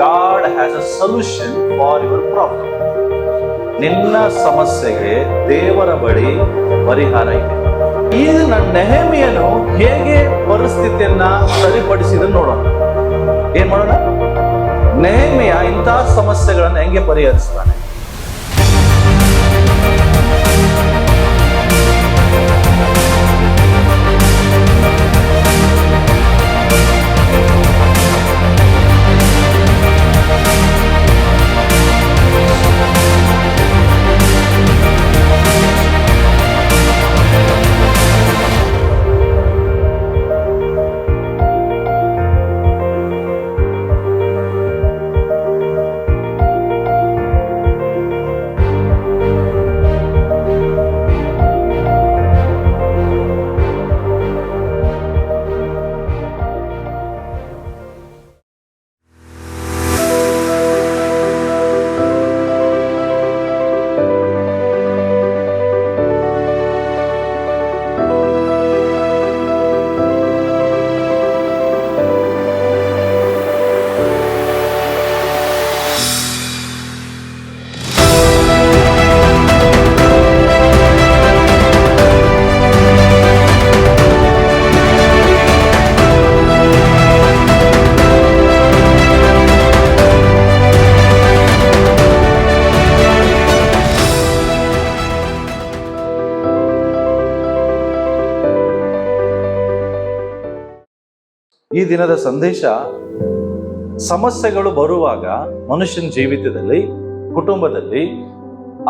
God has a solution for your problem. ನಿನ್ನ ಸಮಸ್ಯೆಗೆ ದೇವರ ಬಳಿ ಪರಿಹಾರ ಇದೆ. ಈಗ ನನ್ನ ನೆಹೆಮೀಯನು ಹೇಗೆ ಪರಿಸ್ಥಿತಿಯನ್ನ ಸರಿಪಡಿಸಿದ ನೋಡೋಣ. ಏನ್ ಮಾಡೋಣ? ನೆಹೆಮೀಯ ಇಂತಹ ಸಮಸ್ಯೆಗಳನ್ನು ಹೆಂಗೆ ಪರಿಹರಿಸ್ತಾನೆ? ಈ ದಿನದ ಸಂದೇಶ, ಸಮಸ್ಯೆಗಳು ಬರುವಾಗ ಮನುಷ್ಯನ ಜೀವಿತದಲ್ಲಿ, ಕುಟುಂಬದಲ್ಲಿ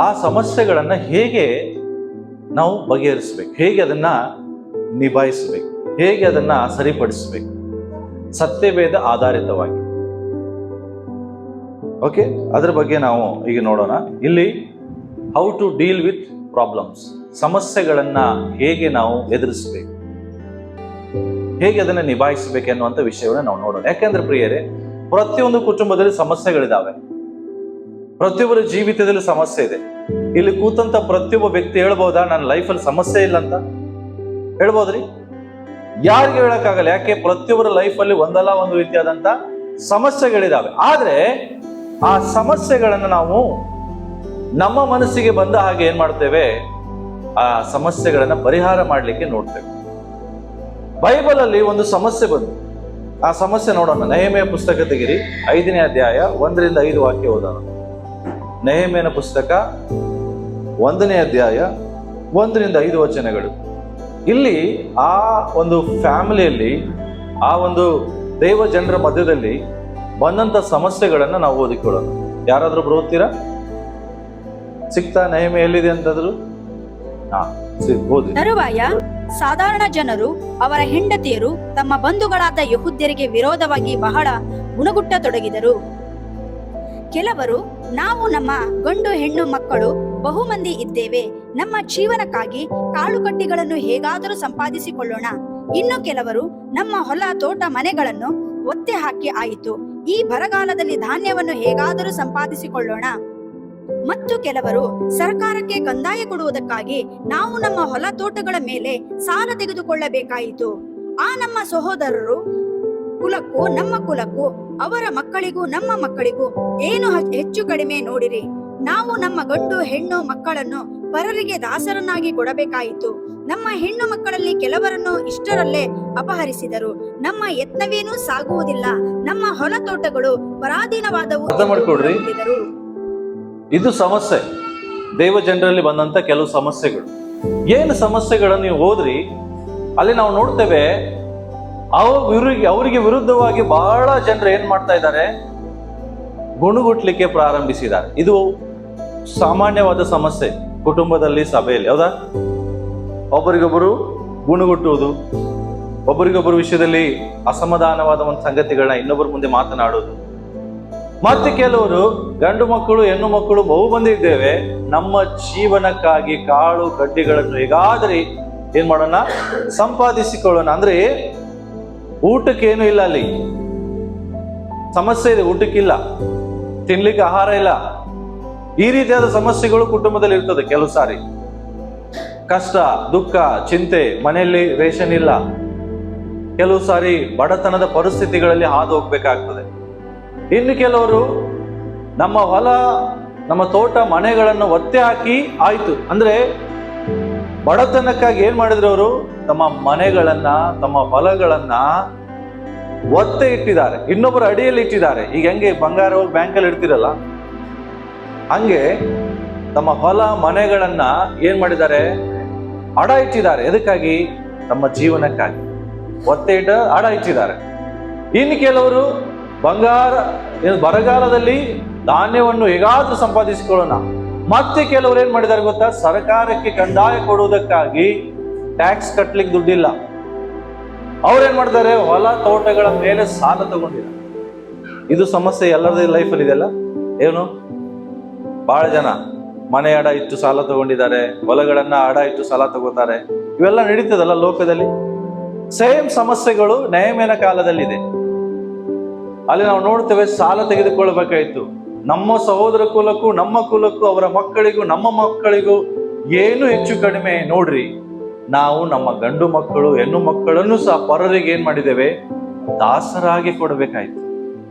ಆ ಸಮಸ್ಯೆಗಳನ್ನ ಹೇಗೆ ನಾವು ಬಗೆಹರಿಸ್ಬೇಕು, ಹೇಗೆ ಅದನ್ನ ನಿಭಾಯಿಸಬೇಕು, ಹೇಗೆ ಅದನ್ನ ಸರಿಪಡಿಸಬೇಕು, ಸತ್ಯವೇದ ಆಧಾರಿತವಾಗಿ. ಓಕೆ, ಅದರ ಬಗ್ಗೆ ನಾವು ಈಗ ನೋಡೋಣ. ಇಲ್ಲಿ how to deal with problems, ಸಮಸ್ಯೆಗಳನ್ನ ಹೇಗೆ ನಾವು ಎದುರಿಸಬೇಕು, ಹೇಗೆ ಅದನ್ನ ನಿಭಾಯಿಸಬೇಕು ಅನ್ನುವಂಥ ವಿಷಯವನ್ನ ನಾವು ನೋಡೋಣ. ಯಾಕೆಂದ್ರೆ ಪ್ರಿಯರೇ, ಪ್ರತಿಯೊಂದು ಕುಟುಂಬದಲ್ಲಿ ಸಮಸ್ಯೆಗಳಿದಾವೆ, ಪ್ರತಿಯೊಬ್ಬರ ಜೀವಿತದಲ್ಲಿ ಸಮಸ್ಯೆ ಇದೆ. ಇಲ್ಲಿ ಕೂತಂತ ಪ್ರತಿಯೊಬ್ಬ ವ್ಯಕ್ತಿ ಹೇಳ್ಬೋದಾ ನನ್ನ ಲೈಫಲ್ಲಿ ಸಮಸ್ಯೆ ಇಲ್ಲ ಅಂತ? ಹೇಳ್ಬೋದ್ರಿ? ಯಾರಿಗೆ ಹೇಳಕ್ಕಾಗಲ್ಲ. ಯಾಕೆ? ಪ್ರತಿಯೊಬ್ಬರ ಲೈಫಲ್ಲಿ ಒಂದಲ್ಲ ಒಂದು ರೀತಿಯಾದಂತ ಸಮಸ್ಯೆಗಳಿದಾವೆ. ಆದ್ರೆ ಆ ಸಮಸ್ಯೆಗಳನ್ನ ನಾವು ನಮ್ಮ ಮನಸ್ಸಿಗೆ ಬಂದ ಹಾಗೆ ಏನ್ ಮಾಡ್ತೇವೆ? ಆ ಸಮಸ್ಯೆಗಳನ್ನ ಪರಿಹಾರ ಮಾಡ್ಲಿಕ್ಕೆ ನೋಡ್ತೇವೆ. ಬೈಬಲ್ ಅಲ್ಲಿ ಒಂದು ಸಮಸ್ಯೆ ಬಂತು. ಆ ಸಮಸ್ಯೆ ನೋಡೋಣ. ನೆಹೆಮೀಯ ಪುಸ್ತಕ ತೆಗಿರಿ, 5ನೇ ಅಧ್ಯಾಯ 1-5 ವಾಕ್ಯ ಓದೋಣ. ನೆಹೆಮೀಯನ ಪುಸ್ತಕ 1ನೇ ಅಧ್ಯಾಯ 1-5 ವಚನಗಳು. ಇಲ್ಲಿ ಆ ಒಂದು ಫ್ಯಾಮಿಲಿಯಲ್ಲಿ, ಆ ಒಂದು ದೈವ ಜನರ ಮಧ್ಯದಲ್ಲಿ ಬಂದಂತ ಸಮಸ್ಯೆಗಳನ್ನ ನಾವು ಓದಿಕೊಳ್ಳೋಣ. ಯಾರಾದ್ರೂ ಓದ್ತೀರಾ? ಸಿಕ್ತಾ? ನೆಹೆಮೀಯ ಎಲ್ಲಿದೆ ಅಂತಂದ್ರು? ಓದಿ. ತರುವಾಯ ಸಾಧಾರಣ ಜನರು ಅವರ ಹೆಂಡತಿಯರು ತಮ್ಮ ಬಂಧುಗಳಾದ ಯೆಹೂದ್ಯರಿಗೆ ವಿರೋಧವಾಗಿ ಬಹಳ ಗುಣಗುಟ್ಟತೊಡಗಿದರು. ಕೆಲವರು, ನಾವು ನಮ್ಮ ಗಂಡು ಹೆಣ್ಣು ಮಕ್ಕಳು ಬಹುಮಂದಿ ಇದ್ದೇವೆ, ನಮ್ಮ ಜೀವನಕ್ಕಾಗಿ ಕಾಳುಕಟ್ಟಿಗಳನ್ನು ಹೇಗಾದರೂ ಸಂಪಾದಿಸಿಕೊಳ್ಳೋಣ. ಇನ್ನು ಕೆಲವರು, ನಮ್ಮ ಹೊಲ ತೋಟ ಮನೆಗಳನ್ನು ಒತ್ತೆ ಹಾಕಿ ಆಯಿತು, ಈ ಬರಗಾಲದಲ್ಲಿ ಧಾನ್ಯವನ್ನು ಹೇಗಾದರೂ ಸಂಪಾದಿಸಿಕೊಳ್ಳೋಣ. ಮತ್ತು ಕೆಲವರು, ಸರ್ಕಾರಕ್ಕೆ ಕಂದಾಯ ಕೊಡುವುದಕ್ಕಾಗಿ ನಾವು ನಮ್ಮ ಹೊಲ ತೋಟಗಳ ಮೇಲೆ ಸಾಲ ತೆಗೆದುಕೊಳ್ಳಬೇಕಾಯಿತು. ಆ ನಮ್ಮ ಸಹೋದರರು ಕುಲಕ್ಕೂ ನಮ್ಮ ಕುಲಕ್ಕೂ, ಅವರ ಮಕ್ಕಳಿಗೂ ನಮ್ಮ ಮಕ್ಕಳಿಗೂ ಏನು ಹೆಚ್ಚು ಕಡಿಮೆ ನೋಡಿರಿ. ನಾವು ನಮ್ಮ ಗಂಡು ಹೆಣ್ಣು ಮಕ್ಕಳನ್ನು ಪರರಿಗೆ ದಾಸರನ್ನಾಗಿ ಕೊಡಬೇಕಾಯಿತು. ನಮ್ಮ ಹೆಣ್ಣು ಮಕ್ಕಳಲ್ಲಿ ಕೆಲವರನ್ನು ಇಷ್ಟರಲ್ಲೇ ಅಪಹರಿಸಿದರು. ನಮ್ಮ ಯತ್ನವೇನೂ ಸಾಗುವುದಿಲ್ಲ, ನಮ್ಮ ಹೊಲ ತೋಟಗಳು ಪರಾಧೀನವಾದವು. ಇದು ಸಮಸ್ಯೆ, ದೈವ ಜನರಲ್ಲಿ ಬಂದಂತ ಕೆಲವು ಸಮಸ್ಯೆಗಳು. ಏನು ಸಮಸ್ಯೆಗಳನ್ನು ನೀವು ಹೋದ್ರಿ ಅಲ್ಲಿ ನಾವು ನೋಡ್ತೇವೆ, ಅವರಿಗೆ ವಿರುದ್ಧವಾಗಿ ಬಹಳ ಜನರು ಏನ್ ಮಾಡ್ತಾ ಇದ್ದಾರೆ? ಗುಣಗುಟ್ಲಿಕ್ಕೆ ಪ್ರಾರಂಭಿಸಿದ್ದಾರೆ. ಇದು ಸಾಮಾನ್ಯವಾದ ಸಮಸ್ಯೆ ಕುಟುಂಬದಲ್ಲಿ, ಸಭೆಯಲ್ಲಿ. ಹೌದಾ? ಒಬ್ಬರಿಗೊಬ್ಬರು ಗುಣಗುಟ್ಟುವುದು, ಒಬ್ಬರಿಗೊಬ್ಬರು ವಿಷಯದಲ್ಲಿ ಅಸಮಾಧಾನವಾದ ಒಂದು ಸಂಗತಿಗಳನ್ನ ಇನ್ನೊಬ್ಬರ ಮುಂದೆ ಮಾತನಾಡುವುದು. ಮತ್ತೆ ಕೆಲವರು, ಗಂಡು ಮಕ್ಕಳು ಹೆಣ್ಣು ಮಕ್ಕಳು ಬಹುಮಂದಿ ಇದ್ದೇವೆ, ನಮ್ಮ ಜೀವನಕ್ಕಾಗಿ ಕಾಳು ಕಡ್ಡಿಗಳನ್ನು ಹೇಗಾದ್ರಿ ಏನ್ ಮಾಡೋಣ? ಸಂಪಾದಿಸಿಕೊಳ್ಳೋಣ. ಅಂದ್ರೆ ಊಟಕ್ಕೇನು ಇಲ್ಲ, ಅಲ್ಲಿ ಸಮಸ್ಯೆ ಇದೆ, ಊಟಕ್ಕಿಲ್ಲ, ತಿನ್ಲಿಕ್ಕೆ ಆಹಾರ ಇಲ್ಲ. ಈ ರೀತಿಯಾದ ಸಮಸ್ಯೆಗಳು ಕುಟುಂಬದಲ್ಲಿ ಇರ್ತದೆ. ಕೆಲವು ಸಾರಿ ಕಷ್ಟ, ದುಃಖ, ಚಿಂತೆ, ಮನೆಯಲ್ಲಿ ರೇಷನ್ ಇಲ್ಲ. ಕೆಲವು ಸಾರಿ ಬಡತನದ ಪರಿಸ್ಥಿತಿಗಳಲ್ಲಿ ಹಾದು ಹೋಗ್ಬೇಕಾಗ್ತದೆ. ಇನ್ನು ಕೆಲವರು ನಮ್ಮ ಹೊಲ, ನಮ್ಮ ತೋಟ, ಮನೆಗಳನ್ನು ಒತ್ತೆ ಹಾಕಿ ಆಯ್ತು ಅಂದ್ರೆ ಬಡತನಕ್ಕಾಗಿ ಏನ್ ಮಾಡಿದ್ರು ಅವರು? ತಮ್ಮ ಮನೆಗಳನ್ನ, ತಮ್ಮ ಹೊಲಗಳನ್ನ ಒತ್ತೆ ಇಟ್ಟಿದ್ದಾರೆ, ಇನ್ನೊಬ್ಬರ ಅಡಿಯಲ್ಲಿ ಇಟ್ಟಿದ್ದಾರೆ. ಈಗ ಹೆಂಗೆ ಬಂಗಾರ ಬ್ಯಾಂಕಲ್ಲಿ ಇಡ್ತಿರಲ್ಲ, ಹಂಗೆ ತಮ್ಮ ಹೊಲ ಮನೆಗಳನ್ನ ಏನ್ ಮಾಡಿದ್ದಾರೆ? ಅಡ ಇಟ್ಟಿದ್ದಾರೆ. ಎದಕ್ಕಾಗಿ? ತಮ್ಮ ಜೀವನಕ್ಕಾಗಿ ಒತ್ತೆ ಇಟ್ಟ ಅಡ ಇಟ್ಟಿದ್ದಾರೆ. ಇನ್ನು ಕೆಲವರು ಬರಗಾಲದಲ್ಲಿ ಧಾನ್ಯವನ್ನು ಹೇಗಾದ್ರೂ ಸಂಪಾದಿಸಿಕೊಳ್ಳೋಣ. ಮತ್ತೆ ಕೆಲವರು ಏನ್ ಮಾಡಿದ್ದಾರೆ ಗೊತ್ತಾ? ಸರ್ಕಾರಕ್ಕೆ ಕಂದಾಯ ಕೊಡುವುದಕ್ಕಾಗಿ ಟ್ಯಾಕ್ಸ್ ಕಟ್ಲಿಕ್ಕೆ ದುಡ್ಡಿಲ್ಲ, ಅವ್ರೇನ್ ಮಾಡ್ತಾರೆ? ಹೊಲ ತೋಟಗಳ ಮೇಲೆ ಸಾಲ ತಗೊಂಡಿದ್ದಾರೆ. ಇದು ಸಮಸ್ಯೆ ಎಲ್ಲರದೇ ಲೈಫಲ್ಲಿ ಇದೆಲ್ಲ. ಏನು? ಬಹಳ ಜನ ಮನೆ ಅಡ ಇಟ್ಟು ಸಾಲ ತಗೊಂಡಿದ್ದಾರೆ, ಹೊಲಗಳನ್ನ ಅಡ ಇಟ್ಟು ಸಾಲ ತಗೋತಾರೆ. ಇವೆಲ್ಲ ನಡೀತದಲ್ಲ ಲೋಕದಲ್ಲಿ. ಸೇಮ್ ಸಮಸ್ಯೆಗಳು ನೆಹೆಮ್ಯನ ಕಾಲದಲ್ಲಿದೆ. ಅಲ್ಲಿ ನಾವು ನೋಡ್ತೇವೆ, ಸಾಲ ತೆಗೆದುಕೊಳ್ಬೇಕಾಯ್ತು. ನಮ್ಮ ಸಹೋದರ ಕುಲಕ್ಕೂ, ನಮ್ಮ ಕುಲಕ್ಕೂ, ಅವರ ಮಕ್ಕಳಿಗೂ, ನಮ್ಮ ಮಕ್ಕಳಿಗೂ ಏನು ಹೆಚ್ಚು ಕಡಿಮೆ ನೋಡ್ರಿ, ನಾವು ನಮ್ಮ ಗಂಡು ಮಕ್ಕಳು, ಹೆಣ್ಣು ಮಕ್ಕಳನ್ನು ಸಹ ಪರರಿಗೆ ಏನ್ ಮಾಡಿದ್ದೇವೆ? ದಾಸರಾಗಿ ಕೊಡಬೇಕಾಯ್ತು.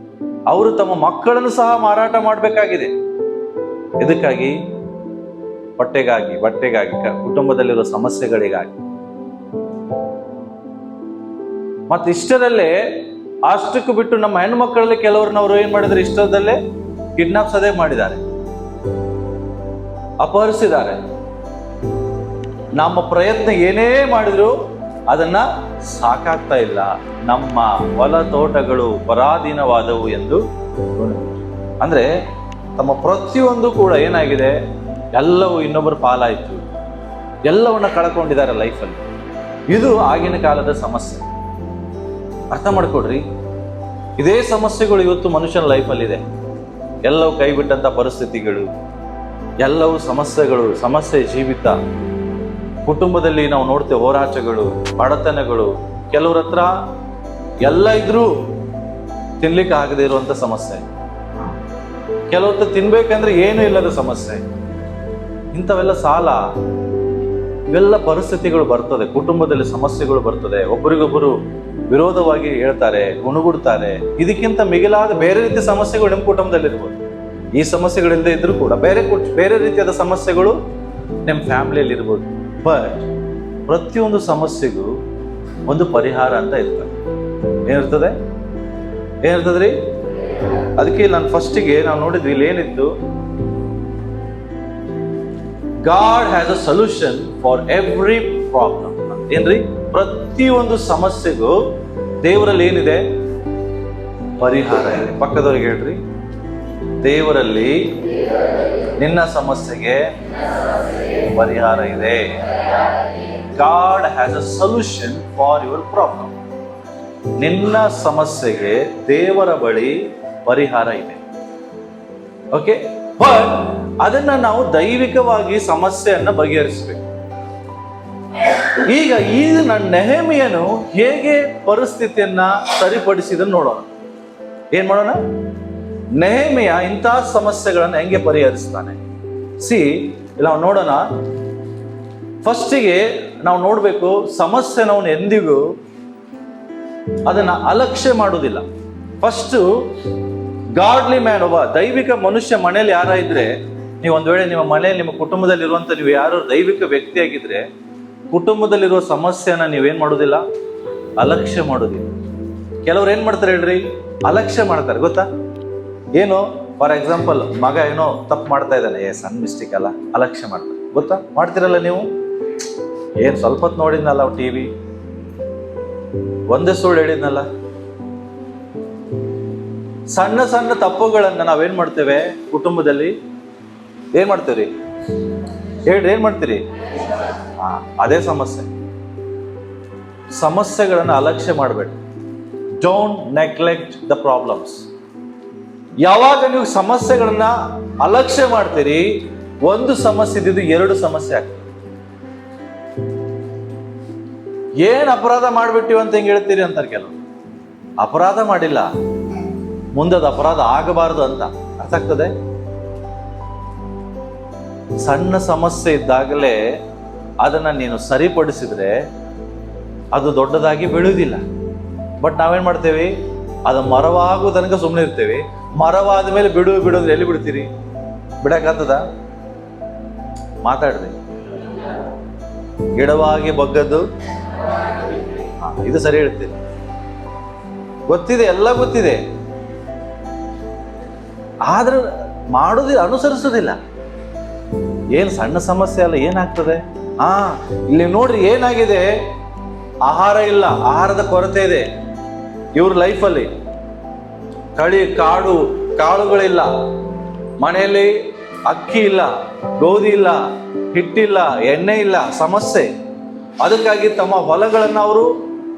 ಅವರು ತಮ್ಮ ಮಕ್ಕಳನ್ನು ಸಹ ಮಾರಾಟ ಮಾಡಬೇಕಾಗಿದೆ. ಇದಕ್ಕಾಗಿ ಬಟ್ಟೆಗಾಗಿ, ಕುಟುಂಬದಲ್ಲಿರುವ ಸಮಸ್ಯೆಗಳಿಗಾಗಿ. ಮತ್ತೆ ಇಷ್ಟರಲ್ಲೇ ಅಷ್ಟಕ್ಕೂ ಬಿಟ್ಟು ನಮ್ಮ ಹೆಣ್ಮಕ್ಕಳಲ್ಲಿ ಕೆಲವ್ರನ್ನವರು ಏನ್ ಮಾಡಿದ್ರೆ? ಇಷ್ಟದಲ್ಲೇ ಕಿಡ್ನಾಪ್ಸ್ ಅದೇ ಮಾಡಿದ್ದಾರೆ, ಅಪಹರಿಸಿದ್ದಾರೆ. ನಮ್ಮ ಪ್ರಯತ್ನ ಏನೇ ಮಾಡಿದ್ರು ಅದನ್ನ ಸಾಕಾಗ್ತಾ ಇಲ್ಲ. ನಮ್ಮ ಹೊಲ ತೋಟಗಳು ಪರಾಧೀನವಾದವು ಎಂದು ಅಂದ್ರೆ ತಮ್ಮ ಪ್ರತಿಯೊಂದು ಕೂಡ ಏನಾಗಿದೆ? ಎಲ್ಲವೂ ಇನ್ನೊಬ್ಬರ ಪಾಲಾಯ್ತು, ಎಲ್ಲವನ್ನ ಕಳ್ಕೊಂಡಿದ್ದಾರೆ ಲೈಫಲ್ಲಿ. ಇದು ಆಗಿನ ಕಾಲದ ಸಮಸ್ಯೆ. ಅರ್ಥ ಮಾಡ್ಕೊಡ್ರಿ. ಇದೇ ಸಮಸ್ಯೆಗಳು ಇವತ್ತು ಮನುಷ್ಯನ ಲೈಫಲ್ಲಿದೆ. ಎಲ್ಲವೂ ಕೈ ಬಿಟ್ಟಂತ ಪರಿಸ್ಥಿತಿಗಳು, ಎಲ್ಲವೂ ಸಮಸ್ಯೆಗಳು, ಸಮಸ್ಯೆ ಜೀವಿತ. ಕುಟುಂಬದಲ್ಲಿ ನಾವು ನೋಡ್ತೇವೆ ಹೋರಾಟಗಳು, ಬಡತನಗಳು. ಕೆಲವ್ರ ಹತ್ರ ಎಲ್ಲ ಇದ್ರೂ ತಿನ್ಲಿಕ್ಕೆ ಆಗದೆ ಇರುವಂತ ಸಮಸ್ಯೆ, ಕೆಲವತ್ತು ತಿನ್ಬೇಕಂದ್ರೆ ಏನೂ ಇಲ್ಲದ ಸಮಸ್ಯೆ. ಇಂಥವೆಲ್ಲ ಸಾಲ, ಇವೆಲ್ಲ ಪರಿಸ್ಥಿತಿಗಳು ಬರ್ತದೆ. ಕುಟುಂಬದಲ್ಲಿ ಸಮಸ್ಯೆಗಳು ಬರ್ತದೆ. ಒಬ್ಬರಿಗೊಬ್ಬರು ವಿರೋಧವಾಗಿ ಹೇಳ್ತಾರೆ, ಗುಣಗುಡ್ತಾರೆ. ಇದಕ್ಕಿಂತ ಮಿಗಿಲಾದ ಬೇರೆ ರೀತಿಯ ಸಮಸ್ಯೆಗಳು ನಿಮ್ಮ ಕುಟುಂಬದಲ್ಲಿ ಇರ್ಬೋದು. ಈ ಸಮಸ್ಯೆಗಳಿಲ್ಲದೆ ಇದ್ರೂ ಕೂಡ ಬೇರೆ ರೀತಿಯಾದ ಸಮಸ್ಯೆಗಳು ನಿಮ್ಮ ಫ್ಯಾಮಿಲಿಯಲ್ಲಿ ಇರ್ಬೋದು. ಬಟ್ ಪ್ರತಿಯೊಂದು ಸಮಸ್ಯೆಗೂ ಒಂದು ಪರಿಹಾರ ಅಂತ ಇರ್ತದೆ. ಏನಿರ್ತದ್ರಿ? ಅದಕ್ಕೆ ನಾನು ಫಸ್ಟಿಗೆ ನಾವು ನೋಡಿದ್ವಿ, ಇಲ್ಲಿ ಏನಿತ್ತು? God has a solution for every problem. ಏನ್ರಿ? ಪ್ರತಿಯೊಂದು ಸಮಸ್ಯೆಗೂ ದೇವರಲ್ಲಿ ಏನಿದೆ? ಪರಿಹಾರ ಇದೆ. ಪಕ್ಕದವ್ರಿಗೆ ಹೇಳ್ರಿ, ದೇವರಲ್ಲಿ ನಿನ್ನ ಸಮಸ್ಯೆಗೆ ಪರಿಹಾರ ಇದೆ. God has a solution for your problem. ನಿನ್ನ ಸಮಸ್ಯೆಗೆ ದೇವರ ಬಳಿ ಪರಿಹಾರ ಇದೆ. ಓಕೆ, ಬಟ್ ಅದನ್ನ ನಾವು ದೈವಿಕವಾಗಿ ಸಮಸ್ಯೆಯನ್ನ ಬಗೆಹರಿಸಬೇಕು. ಈಗ ಈ ನೆಹೆಮೀಯನು ಹೇಗೆ ಪರಿಸ್ಥಿತಿಯನ್ನ ಸರಿಪಡಿಸಿದನ್ನು ನೋಡೋಣ. ಏನ್ ಮಾಡೋಣ? ನೆಹೆಮೀಯ ಇಂತಹ ಸಮಸ್ಯೆಗಳನ್ನ ಹೆಂಗೆ ಪರಿಹರಿಸ್ತಾನೆ. ನಾವು ನೋಡೋಣ. ಫಸ್ಟಿಗೆ ನಾವು ನೋಡ್ಬೇಕು, ಸಮಸ್ಯೆ ನಾವು ಎಂದಿಗೂ ಅದನ್ನ ಅಲಕ್ಷ್ಯ ಮಾಡುವುದಿಲ್ಲ. ಫಸ್ಟ್ ಗಾಡ್ಲಿ ಮ್ಯಾನ್, ಒಬ್ಬ ದೈವಿಕ ಮನುಷ್ಯ ಮನೆಯಲ್ಲಿ ಯಾರ ಇದ್ರೆ, ನೀವು ಒಂದ್ ವೇಳೆ ನಿಮ್ಮ ಮನೆಯಲ್ಲಿ, ನಿಮ್ಮ ಕುಟುಂಬದಲ್ಲಿರುವಂತ ನೀವು ಯಾರು ದೈವಿಕ ವ್ಯಕ್ತಿಯಾಗಿದ್ರೆ, ಕುಟುಂಬದಲ್ಲಿರುವ ಸಮಸ್ಯೆನ ನೀವೇನ್ ಮಾಡೋದಿಲ್ಲ? ಅಲಕ್ಷ್ಯ ಮಾಡೋದಿಲ್ಲ. ಕೆಲವ್ರು ಏನ್ ಮಾಡ್ತಾರೆ ಹೇಳ್ರಿ? ಅಲಕ್ಷ್ಯ ಮಾಡ್ತಾರೆ. ಗೊತ್ತಾ? ಏನು? ಫಾರ್ ಎಕ್ಸಾಂಪಲ್, ಮಗ ಏನೋ ತಪ್ಪು ಮಾಡ್ತಾ ಇದ್ದಾನೆ, ಸಣ್ಣ ಮಿಸ್ಟೇಕ್ ಅಲ್ಲ, ಅಲಕ್ಷ್ಯ ಮಾಡ್ತಾರೆ. ಗೊತ್ತಾ? ಮಾಡ್ತಿರಲ್ಲ ನೀವು? ಏನ್ ಸ್ವಲ್ಪ ಹೊತ್ತು ನೋಡಿದ್ನಲ್ಲ ಟಿವಿ, ಒಂದೇ ಸುಳ್ಳು ಹೇಳಿದ್ನಲ್ಲ. ಸಣ್ಣ ಸಣ್ಣ ತಪ್ಪುಗಳನ್ನ ನಾವೇನ್ ಮಾಡ್ತೇವೆ ಕುಟುಂಬದಲ್ಲಿ? ಏನ್ ಮಾಡ್ತೇವ್ರಿ? ಹೇಳ್ರಿ, ಏನ್ ಮಾಡ್ತೀರಿ? ಅದೇ ಸಮಸ್ಯೆಗಳನ್ನ ಅಲಕ್ಷ್ಯ ಮಾಡಬೇಡಿ. Don't neglect the problems. ಯಾವಾಗ ನೀವು ಸಮಸ್ಯೆಗಳನ್ನ ಅಲಕ್ಷ್ಯ ಮಾಡ್ತೀರಿ, ಒಂದು ಸಮಸ್ಯೆ ಇದ್ದಿದ್ದು ಎರಡು ಸಮಸ್ಯೆ ಆಗ್ತದೆ. ಏನ್ ಅಪರಾಧ ಮಾಡ್ಬಿಟ್ಟಿವ ಅಂತ ಹೆಂಗ್ ಹೇಳ್ತೀರಿ ಅಂತಾರೆ ಕೆಲವು. ಅಪರಾಧ ಮಾಡಿಲ್ಲ, ಮುಂದದ ಅಪರಾಧ ಆಗಬಾರದು ಅಂತ. ಅರ್ಥ ಆಗ್ತದೆ? ಸಣ್ಣ ಸಮಸ್ಯೆ ಇದ್ದಾಗಲೇ ಅದನ್ನ ನೀನು ಸರಿಪಡಿಸಿದ್ರೆ ಅದು ದೊಡ್ಡದಾಗಿ ಬೆಳೆಯುವುದಿಲ್ಲ. ಬಟ್ ನಾವೇನ್ ಮಾಡ್ತೇವೆ? ಅದು ಮರವಾಗುವ ತನಕ ಸುಮ್ಮನೆ ಇರ್ತೇವೆ. ಮರವಾದ ಮೇಲೆ ಬಿಡೋದ್ರೆ ಎಲ್ಲಿ ಬಿಡ್ತೀರಿ? ಬಿಡಕ್ಕಾಗ್ತದ? ಮಾತಾಡ್ರಿ. ಗಿಡವಾಗಿ ಬಗ್ಗದ್ದು ಇದು ಸರಿ ಹೇಳ್ತೀರಿ. ಗೊತ್ತಿದೆ, ಎಲ್ಲ ಗೊತ್ತಿದೆ, ಆದ್ರೆ ಮಾಡೋದಿಲ್ಲ, ಅನುಸರಿಸೋದಿಲ್ಲ. ಏನ್ ಸಣ್ಣ ಸಮಸ್ಯೆ ಅಲ್ಲ, ಏನಾಗ್ತದೆ? ಇಲ್ಲಿ ನೋಡ್ರಿ ಏನಾಗಿದೆ, ಆಹಾರ ಇಲ್ಲ, ಆಹಾರದ ಕೊರತೆ ಇದೆ ಇವ್ರ ಲೈಫಲ್ಲಿ. ಕಾಳುಗಳಿಲ್ಲ, ಮನೆಯಲ್ಲಿ ಅಕ್ಕಿ ಇಲ್ಲ, ಗೋಧಿ ಇಲ್ಲ, ಹಿಟ್ಟಿಲ್ಲ, ಎಣ್ಣೆ ಇಲ್ಲ, ಸಮಸ್ಯೆ. ಅದಕ್ಕಾಗಿ ತಮ್ಮ ಹೊಲಗಳನ್ನು ಅವರು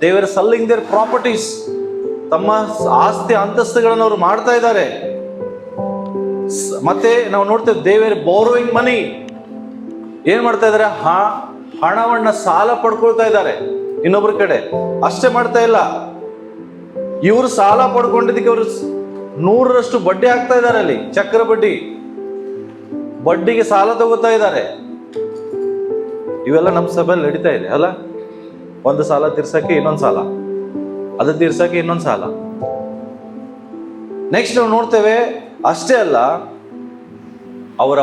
ದೇವರ ಸೆಲ್ಲಿಂಗ್ ದೇರ್ ಪ್ರಾಪರ್ಟೀಸ್, ತಮ್ಮ ಆಸ್ತಿ ಅಂತಸ್ತುಗಳನ್ನು ಅವರು ಮಾಡ್ತಾ ಇದ್ದಾರೆ. ಮತ್ತೆ ನಾವು ನೋಡ್ತೇವೆ ದೇವರ ಬೋರೋಯಿಂಗ್ ಮನಿ, ಏನ್ ಮಾಡ್ತಾ ಇದಾರೆ? ಹಣವನ್ನ ಸಾಲ ಪಡ್ಕೊಳ್ತಾ ಇದ್ದಾರೆ ಇನ್ನೊಬ್ಬರ ಕಡೆ. ಅಷ್ಟೇ ಮಾಡ್ತಾ ಇಲ್ಲ, ಇವರು ಸಾಲ ಪಡ್ಕೊಂಡಿದ್ದಕ್ಕೆ ಅವರು 100ರಷ್ಟು ಬಡ್ಡಿ ಹಾಕ್ತಾ ಇದ್ದಾರೆ. ಅಲ್ಲಿ ಚಕ್ರ ಬಡ್ಡಿಗೆ ಸಾಲ ತಗೋತಾ ಇದ್ದಾರೆ. ಇವೆಲ್ಲ ನಮ್ಮ ಸಭೆಯಲ್ಲಿ ನಡೀತಾ ಇದೆ ಅಲ್ಲ. ಒಂದು ಸಾಲ ತೀರ್ಸಕ್ಕೆ ಇನ್ನೊಂದು ಸಾಲ, ಅದು ತೀರ್ಸಕ್ಕೆ ಇನ್ನೊಂದು ಸಾಲ. ನೆಕ್ಸ್ಟ್ ನಾವು ನೋಡ್ತೇವೆ, ಅಷ್ಟೇ ಅಲ್ಲ, ಅವರ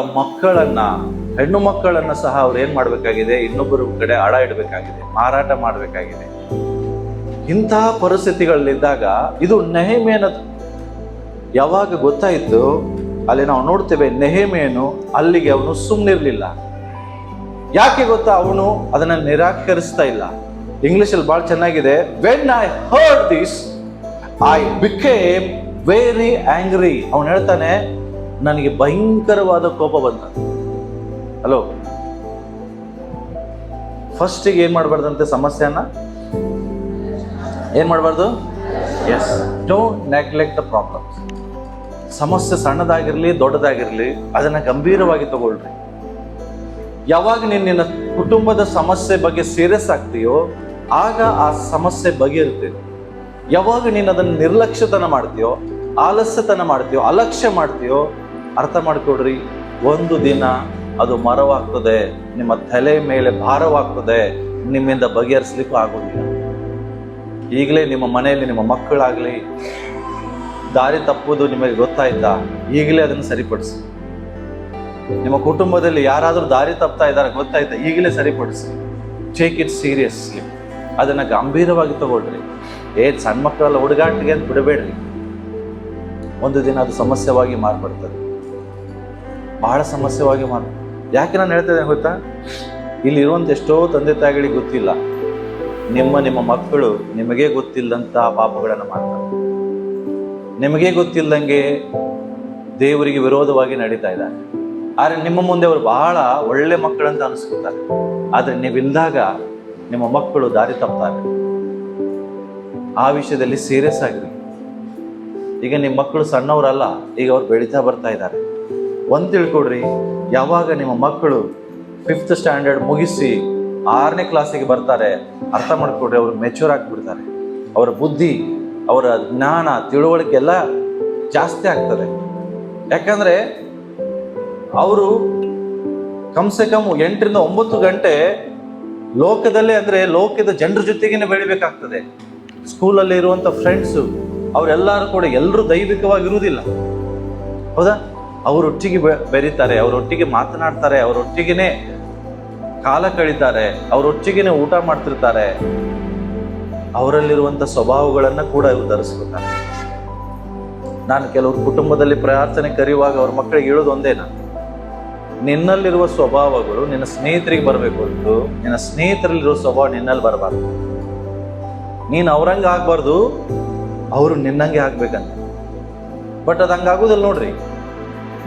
ಹೆಣ್ಣು ಮಕ್ಕಳನ್ನ ಸಹ ಅವ್ರು ಏನ್ ಮಾಡ್ಬೇಕಾಗಿದೆ? ಇನ್ನೊಬ್ಬರ ಕಡೆ ಅಡ ಇಡಬೇಕಾಗಿದೆ, ಮಾರಾಟ ಮಾಡಬೇಕಾಗಿದೆ. ಇಂತಹ ಪರಿಸ್ಥಿತಿಗಳಲ್ಲಿದ್ದಾಗ ಇದು ನೆಹೆಮೀಯನದು ಯಾವಾಗ ಗೊತ್ತಾಯಿತು, ಅಲ್ಲಿ ನಾವು ನೋಡ್ತೇವೆ ನೆಹೆಮೀಯನು ಅಲ್ಲಿಗೆ ಅವನು ಸುಮ್ಮನಿರ್ಲಿಲ್ಲ. ಯಾಕೆ ಗೊತ್ತಾ? ಅವನು ಅದನ್ನ ನಿರಾಕರಿಸ್ತಾ ಇಲ್ಲ. ಇಂಗ್ಲಿಷಲ್ಲಿ ಬಹಳ ಚೆನ್ನಾಗಿದೆ, when I heard this I became very angry. ಅವನು ಹೇಳ್ತಾನೆ, ನನಗೆ ಭಯಂಕರವಾದ ಕೋಪ ಬಂತ. ಹಲೋ, ಫಸ್ಟಿಗೆ ಏನ್ ಮಾಡಬಾರ್ದಂತೆ? ಸಮಸ್ಯೆಯನ್ನ ಏನ್ ಮಾಡಬಾರ್ದು? Yes, don't neglect the problems. ಸಮಸ್ಯೆ ಸಣ್ಣದಾಗಿರ್ಲಿ ದೊಡ್ಡದಾಗಿರ್ಲಿ ಅದನ್ನ ಗಂಭೀರವಾಗಿ ತಗೊಳ್ರಿ. ಯಾವಾಗ ನಿನ್ನ ಕುಟುಂಬದ ಸಮಸ್ಯೆ ಬಗ್ಗೆ ಸೀರಿಯಸ್ ಆಗ್ತೀಯೋ ಆಗ ಆ ಸಮಸ್ಯೆ ಬಗೆಯಿರ್ತದೆ. ಯಾವಾಗ ನೀನು ಅದನ್ನು ನಿರ್ಲಕ್ಷ್ಯತನ ಮಾಡ್ತೀಯೋ, ಆಲಸ್ಯತನ ಮಾಡ್ತೀಯೋ, ಅಲಕ್ಷ್ಯ ಮಾಡ್ತೀಯೋ, ಅರ್ಥ ಮಾಡ್ಕೊಡ್ರಿ, ಒಂದು ದಿನ ಅದು ಮರವಾಗ್ತದೆ, ನಿಮ್ಮ ತಲೆ ಮೇಲೆ ಭಾರವಾಗ್ತದೆ, ನಿಮ್ಮಿಂದ ಬಗೆಹರಿಸ್ಲಿಕ್ಕೂ ಆಗೋದಿಲ್ಲ. ಈಗಲೇ ನಿಮ್ಮ ಮನೆಯಲ್ಲಿ ನಿಮ್ಮ ಮಕ್ಕಳಾಗ್ಲಿ ದಾರಿ ತಪ್ಪುವುದು ನಿಮಗೆ ಗೊತ್ತಾಯ್ತಾ? ಈಗಲೇ ಅದನ್ನು ಸರಿಪಡಿಸಿ. ನಿಮ್ಮ ಕುಟುಂಬದಲ್ಲಿ ಯಾರಾದರೂ ದಾರಿ ತಪ್ತಾ ಇದ್ದಾರೆ ಗೊತ್ತಾಯ್ತಾ? ಈಗಲೇ ಸರಿಪಡಿಸಿ. ಟೇಕ್ ಇಟ್ ಸೀರಿಯಸ್ಲಿ, ಅದನ್ನ ಗಂಭೀರವಾಗಿ ತಗೊಳ್ರಿ. ಸಣ್ಣ ಮಕ್ಕಳೆಲ್ಲ ಹುಡುಗಾಟಿಗೆ ಅಂತ ಬಿಡಬೇಡ್ರಿ. ಒಂದು ದಿನ ಅದು ಸಮಸ್ಯೆವಾಗಿ ಮಾರ್ಪಡ್ತದೆ, ಬಹಳ ಸಮಸ್ಯೆವಾಗಿ ಯಾಕೆ ನಾನು ಹೇಳ್ತಾ ಇದ್ದೇನೆ ಗೊತ್ತಾ? ಇಲ್ಲಿರುವಂಥ ಎಷ್ಟೋ ತಂದೆ ತಾಯಿಗಳಿಗೆ ಗೊತ್ತಿಲ್ಲ, ನಿಮ್ಮ ಮಕ್ಕಳು ನಿಮಗೇ ಗೊತ್ತಿಲ್ಲದಂಥ ಪಾಪಗಳನ್ನು ಮಾಡ್ತಾರೆ, ನಿಮಗೇ ಗೊತ್ತಿಲ್ಲದಂಗೆ ದೇವರಿಗೆ ವಿರೋಧವಾಗಿ ನಡೀತಾ ಇದ್ದಾರೆ. ಆದರೆ ನಿಮ್ಮ ಮುಂದೆ ಅವರು ಬಹಳ ಒಳ್ಳೆ ಮಕ್ಕಳಂತ ಅನಿಸ್ಕೊತಾರೆ. ಆದರೆ ನೀವಿಲ್ದಾಗ ನಿಮ್ಮ ಮಕ್ಕಳು ದಾರಿ ತಪ್ತಾರೆ. ಆ ವಿಷಯದಲ್ಲಿ ಸೀರಿಯಸ್ ಆಗಿರಿ. ಈಗ ನಿಮ್ಮ ಮಕ್ಕಳು ಸಣ್ಣವರಲ್ಲ, ಈಗ ಅವ್ರು ಬೆಳೀತಾ ಬರ್ತಾ ಇದ್ದಾರೆ. ಒಂದು ತಿಳ್ಕೊಡ್ರಿ, ಯಾವಾಗ ನಿಮ್ಮ ಮಕ್ಕಳು 5th ಸ್ಟ್ಯಾಂಡರ್ಡ್ ಮುಗಿಸಿ 6ನೇ ಕ್ಲಾಸಿಗೆ ಬರ್ತಾರೆ, ಅರ್ಥ ಮಾಡ್ಕೊಡ್ರಿ, ಅವರು ಮೆಚೂರ್ ಆಗಿಬಿಡ್ತಾರೆ. ಅವರ ಬುದ್ಧಿ, ಅವರ ಜ್ಞಾನ, ತಿಳುವಳಿಕೆ ಎಲ್ಲ ಜಾಸ್ತಿ ಆಗ್ತದೆ. ಯಾಕಂದ್ರೆ ಅವರು ಕಮ್ಸೆ ಕಮ್ 8 ರಿಂದ 9 ಗಂಟೆ ಲೋಕದಲ್ಲೇ, ಅಂದ್ರೆ ಲೋಕದ ಜನರ ಜೊತೆಗೇನೆ ಬೆಳಿಬೇಕಾಗ್ತದೆ. ಸ್ಕೂಲಲ್ಲಿ ಇರುವಂತ ಫ್ರೆಂಡ್ಸು ಅವರೆಲ್ಲರೂ ಕೂಡ ಎಲ್ಲರೂ ದೈವಿಕವಾಗಿರುವುದಿಲ್ಲ, ಹೌದಾ? ಅವರೊಟ್ಟಿಗೆ ಬೆರೀತಾರೆ, ಅವರೊಟ್ಟಿಗೆ ಮಾತನಾಡ್ತಾರೆ, ಅವರೊಟ್ಟಿಗೆನೆ ಕಾಲ ಕಳೀತಾರೆ, ಅವರೊಟ್ಟಿಗೆನೆ ಊಟ ಮಾಡ್ತಿರ್ತಾರೆ. ಅವರಲ್ಲಿರುವಂಥ ಸ್ವಭಾವಗಳನ್ನು ಕೂಡ ಇವರು ಧರಿಸ್ಕೊತಾರೆ. ನಾನು ಕೆಲವರು ಕುಟುಂಬದಲ್ಲಿ ಪ್ರಾರ್ಥನೆ ಕರೆಯುವಾಗ ಅವ್ರ ಮಕ್ಕಳಿಗೆ ಹೇಳೋದು ಒಂದೇನಾ, ನಿನ್ನಲ್ಲಿರುವ ಸ್ವಭಾವಗಳು ನಿನ್ನ ಸ್ನೇಹಿತರಿಗೆ ಬರಬೇಕು ಹೊರತು ನಿನ್ನ ಸ್ನೇಹಿತರಲ್ಲಿರುವ ಸ್ವಭಾವ ನಿನ್ನಲ್ಲಿ ಬರಬಾರ್ದು. ನೀನು ಅವ್ರಂಗೆ ಆಗ್ಬಾರ್ದು, ಅವರು ನಿನ್ನಂಗೆ ಆಗ್ಬೇಕಂತ. ಬಟ್ ಅದು ಹಂಗಾಗೋದಿಲ್ಲ ನೋಡ್ರಿ.